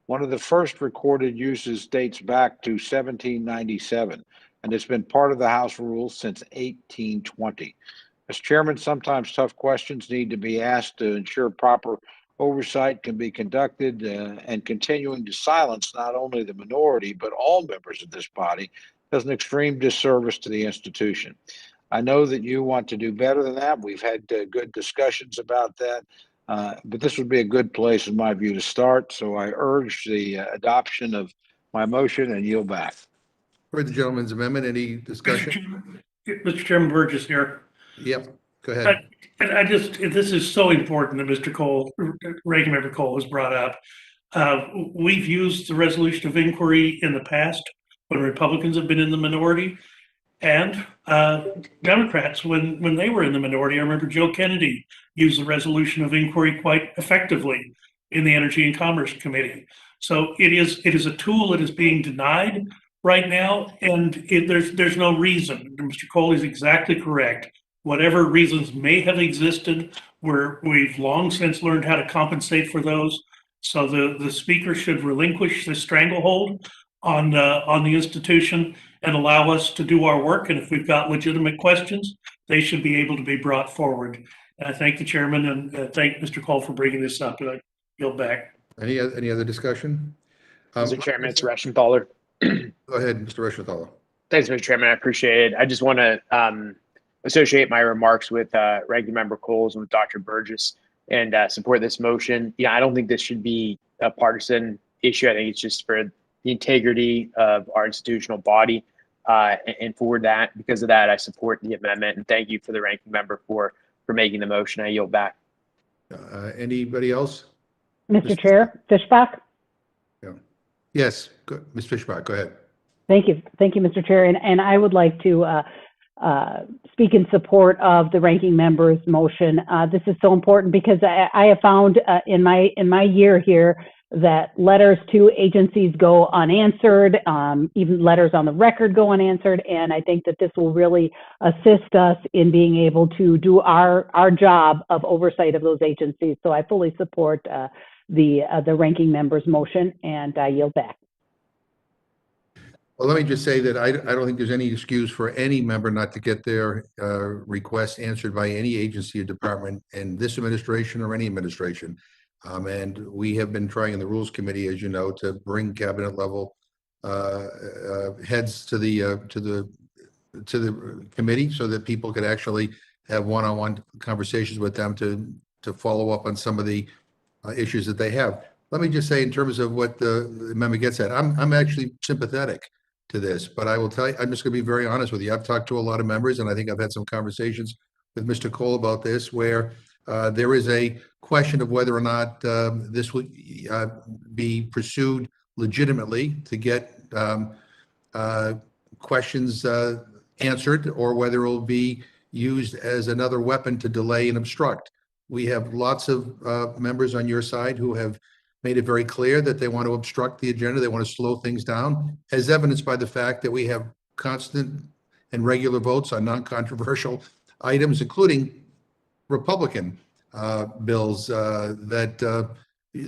One of the first recorded uses dates back to 1797, and it's been part of the House rules since 1820. As chairman, sometimes tough questions need to be asked to ensure proper oversight can be conducted, and continuing to silence not only the minority, but all members of this body does an extreme disservice to the institution. I know that you want to do better than that. We've had good discussions about that, but this would be a good place, in my view, to start. So I urge the adoption of my motion and yield back. Heard the gentleman's amendment. Any discussion? Mr. Chairman, Burgess here. Yep, go ahead. And this is so important that Mr. Cole, Ranking Member Cole has brought up. We've used the resolution of inquiry in the past when Republicans have been in the minority, and Democrats when they were in the minority. I remember Joe Kennedy used the resolution of inquiry quite effectively in the Energy and Commerce Committee. So it is a tool that is being denied right now, and there's no reason. Mr. Cole is exactly correct. Whatever reasons may have existed, we've long since learned how to compensate for those. So the speaker should relinquish the stranglehold on the institution and allow us to do our work. And if we've got legitimate questions, they should be able to be brought forward. And I thank the chairman and thank Mr. Cole for bringing this up. And I yield back. Any other discussion? Mr. Chairman, it's Reschenthaler. Go ahead, Mr. Reschenthaler. Thanks, Mr. Chairman. I appreciate it. I just want to associate my remarks with Ranking Member Coles and with Dr. Burgess and support this motion. Yeah, I don't think this should be a partisan issue. I think it's just for the integrity of our institutional body. And for that, because of that, I support the amendment. And thank you for the Ranking Member for making the motion. I yield back. Anybody else? Mr. Chair, Fishbach? Yeah. Yes, Ms. Fishbach, go ahead. Thank you, Mr. Chair. And I would like to speak in support of the ranking member's motion. This is so important because I have found in my year here that letters to agencies go unanswered, even letters on the record go unanswered, and I think that this will really assist us in being able to do our job of oversight of those agencies. So I fully support the ranking member's motion, and I yield back. Well, let me just say that I don't think there's any excuse for any member not to get their request answered by any agency or department in this administration or any administration. And we have been trying in the Rules Committee, as you know, to bring cabinet level heads to the committee so that people could actually have one-on-one conversations with them to follow up on some of the issues that they have. Let me just say, in terms of what the amendment gets at, I'm actually sympathetic to this, but I will tell you, I'm just going to be very honest with you. I've talked to a lot of members, and I think I've had some conversations with Mr. Cole about this, where there is a question of whether or not this will be pursued legitimately to get questions answered, or whether it will be used as another weapon to delay and obstruct. We have lots of members on your side who have made it very clear that they want to obstruct the agenda. They want to slow things down, as evidenced by the fact that we have constant and regular votes on non-controversial items, including Republican bills that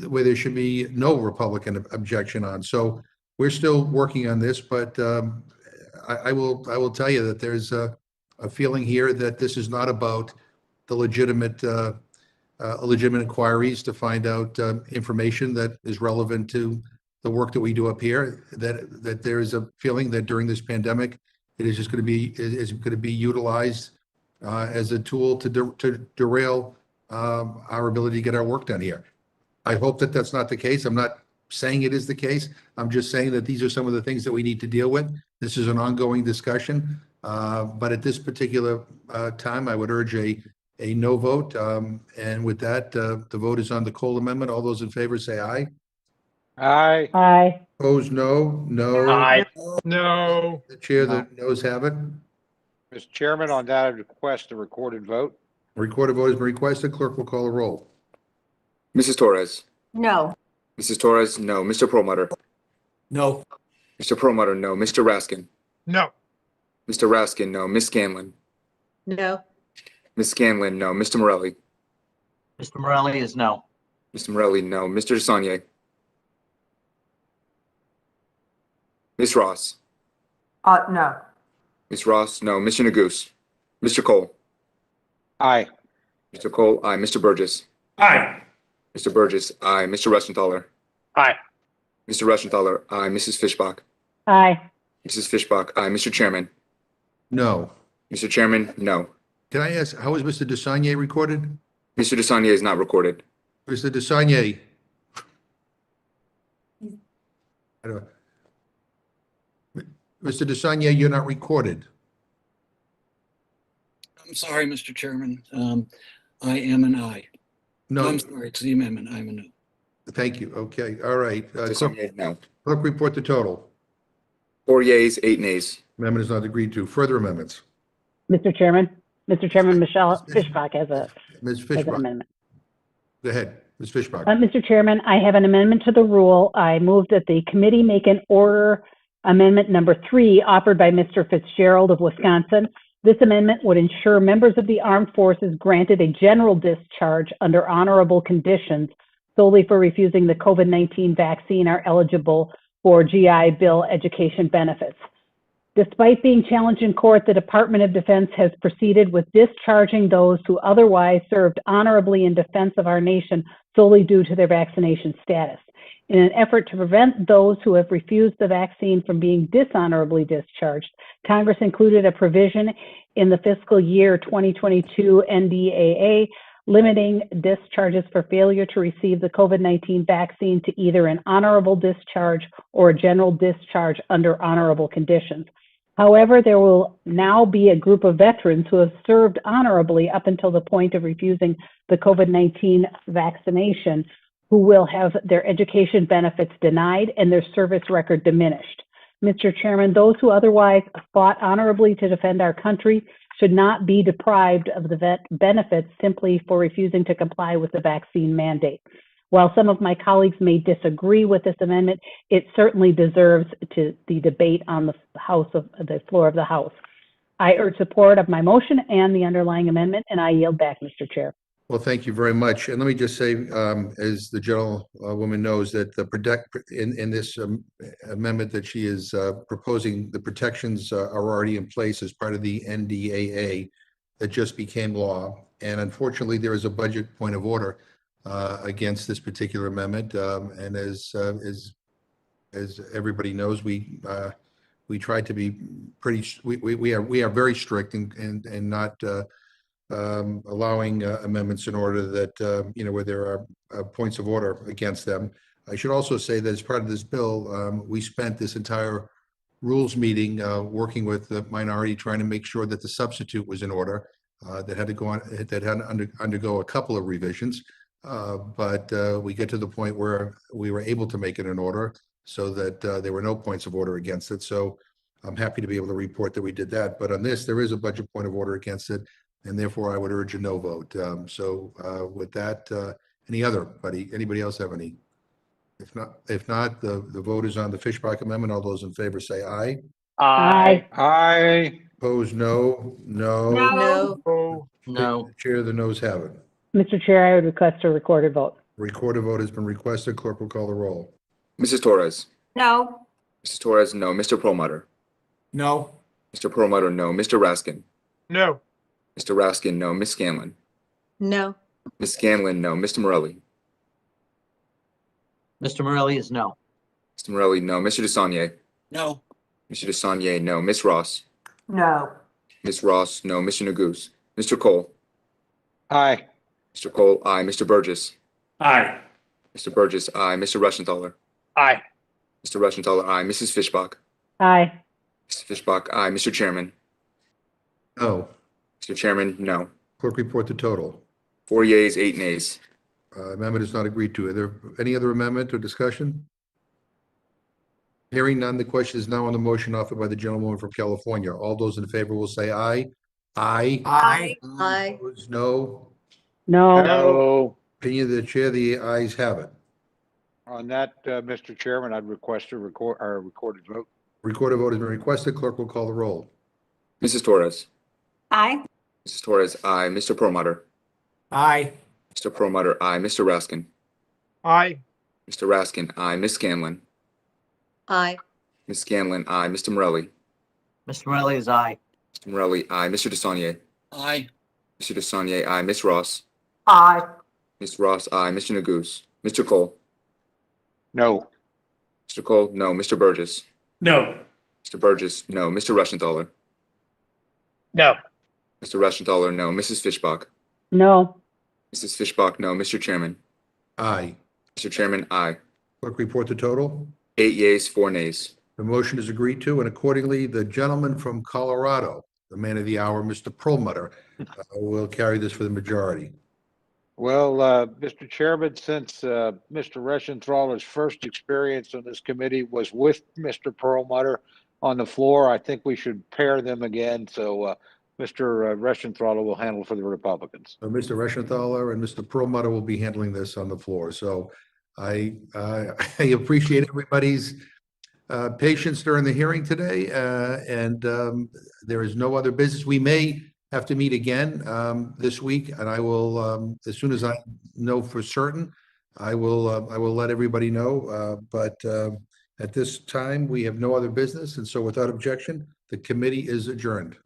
where there should be no Republican objection on. So we're still working on this, but I will tell you that there's a feeling here that this is not about the legitimate inquiries to find out information that is relevant to the work that we do up here. That there is a feeling that during this pandemic, it is just going to be utilized as a tool to derail our ability to get our work done here. I hope that that's not the case. I'm not saying it is the case. I'm just saying that these are some of the things that we need to deal with. This is an ongoing discussion, but at this particular time, I would urge a no vote. And with that, the vote is on the Cole amendment. All those in favor say aye. Aye. Aye. Opposed, no. No. Aye. No. The chair, the noes have it. Mr. Chairman, on that, I request a recorded vote. A recorded vote has been requested. Clerk will call a roll. Mrs. Torres. No. Mrs. Torres, no. Mr. Perlmutter. No. Mr. Perlmutter, no. Mr. Raskin? No. Mr. Raskin, no. Ms. Scanlon? No. Ms. Scanlon, no. Mr. Morelli? Mr. Morelli is no. Mr. Morelli, no. Mr. DeSaulnier? Ms. Ross? No. Ms. Ross, no. Mr. Neguse? Mr. Cole? Aye. Mr. Cole, aye. Mr. Burgess? Aye. Mr. Burgess, aye. Mr. Rushenthaler? Aye. Mr. Rushenthaler, aye. Mrs. Fishbach? Aye. Mrs. Fishbach, aye. Mr. Chairman? No. Mr. Chairman, no. Can I ask, how is Mr. DeSaulnier recorded? Mr. DeSaulnier is not recorded. Mr. DeSaulnier? I don't. Mr. DeSaulnier, you're not recorded. I'm sorry, Mr. Chairman. I am an aye. No, I'm sorry, it's the amendment. I'm a no. thank you. Okay, all right. DeSaulnier, no. Clerk, report the total. 4 yeas, 8 nays. Amendment is not agreed to. Further amendments. Mr. Chairman, Michelle Fishbach has Ms. an Fishbach, amendment. go ahead. Ms. Fishbach. Mr. Chairman, I have an amendment to the rule. I move that the committee make an order amendment number 3 offered by Mr. Fitzgerald of Wisconsin. This amendment would ensure members of the armed forces granted a general discharge under honorable conditions solely for refusing the COVID-19 vaccine are eligible for GI Bill education benefits. Despite being challenged in court, the Department of Defense has proceeded with discharging those who otherwise served honorably in defense of our nation solely due to their vaccination status. In an effort to prevent those who have refused the vaccine from being dishonorably discharged, Congress included a provision in the fiscal year 2022 NDAA limiting discharges for failure to receive the COVID-19 vaccine to either an honorable discharge or a general discharge under honorable conditions. However, there will now be a group of veterans who have served honorably up until the point of refusing the COVID-19 vaccination, who will have their education benefits denied and their service record diminished. Mr. Chairman, those who otherwise fought honorably to defend our country should not be deprived of the benefits simply for refusing to comply with the vaccine mandate. While some of my colleagues may disagree with this amendment, it certainly deserves the debate on the floor of the House. I urge support of my motion and the underlying amendment, and I yield back, Mr. Chair. Well, thank you very much. And let me just say, as the gentlewoman knows, that in this amendment that she is proposing, the protections are already in place as part of the NDAA that just became law. And unfortunately, there is a budget point of order against this particular amendment. And as everybody knows, we try to be we are very strict and not allowing amendments in order that where there are points of order against them. I should also say that as part of this bill, we spent this entire rules meeting working with the minority, trying to make sure that the substitute was in order. That had to undergo a couple of revisions. But we get to the point where we were able to make it in order so that there were no points of order against it. So I'm happy to be able to report that we did that. But on this, there is a budget point of order against it, and therefore I would urge a no vote. With that, anybody else have any? If not, the vote is on the Fishbach amendment. All those in favor say aye. Aye. Aye. Opposed, no. No. No. No. Chair, the noes have it. Mr. Chair, I would request a recorded vote. Recorded vote has been requested. Clerk will call the roll. Mrs. Torres? No. Mrs. Torres, no. Mr. Perlmutter? No. Mr. Perlmutter, no. Mr. Raskin? No. Mr. Raskin, no. Ms. Scanlon? No. Ms. Scanlon, no. Mr. Morelli? Mr. Morelli is no. Mr. Morelli, no. Mr. DeSaulnier? No. Mr. DeSaulnier, no. Ms. Ross? No. Ms. Ross, no. Mr. Neguse? Mr. Cole? Aye. Mr. Cole, aye. Mr. Burgess? Aye. Mr. Burgess, aye. Mr. Rushenthaler? Aye. Mr. Rushenthaler, aye. Mrs. Fishbach? Aye. Mrs. Fishbach, aye. Mr. Chairman? No. Mr. Chairman, no. Clerk, report the total. 4 yeas, 8 nays. Amendment is not agreed to. Are there any other amendment or discussion? Hearing none, the question is now on the motion offered by the gentlewoman from California. All those in favor will say aye. Aye. Aye. Aye. Opposed, no. No. No. Opinion of the chair, the ayes have it. On that, Mr. Chairman, I'd request a recorded vote. Recorded vote has been requested. Clerk will call the roll. Mrs. Torres. Aye. Mrs. Torres, aye. Mr. Perlmutter. Aye. Mr. Perlmutter, aye. Mr. Raskin. Aye. Mr. Raskin, aye. Ms. Scanlon. Aye. Ms. Scanlon, aye. Mr. Morelli. Mr. Morelli is aye. Mr. Morelli, aye. Mr. DeSaulnier. Aye. Mr. DeSaulnier, aye. Ms. Ross. Aye. Ms. Ross, aye. Mr. Neguse. Mr. Cole. No. Mr. Cole, no. Mr. Burgess. No. Mr. Burgess, no. Mr. Rushenthaler. No. Mr. Rushenthaler, no. Mrs. Fishbach. No. Mrs. Fishbach, no. Mr. Chairman. Aye. Mr. Chairman, aye. Clerk report the total. 8 yeas, 4 nays. The motion is agreed to, and accordingly, the gentleman from Colorado, the man of the hour, Mr. Perlmutter, will carry this for the majority. Well, Mr. Chairman, since Mr. Reschenthaler's first experience on this committee was with Mr. Perlmutter on the floor, I think we should pair them again. So Mr. Reschenthaler will handle for the Republicans. So Mr. Reschenthaler and Mr. Perlmutter will be handling this on the floor. So I appreciate everybody's patience during the hearing today, and there is no other business. We may have to meet again this week, and I will, as soon as I know for certain, I will let everybody know. But at this time, we have no other business, and so without objection, the committee is adjourned.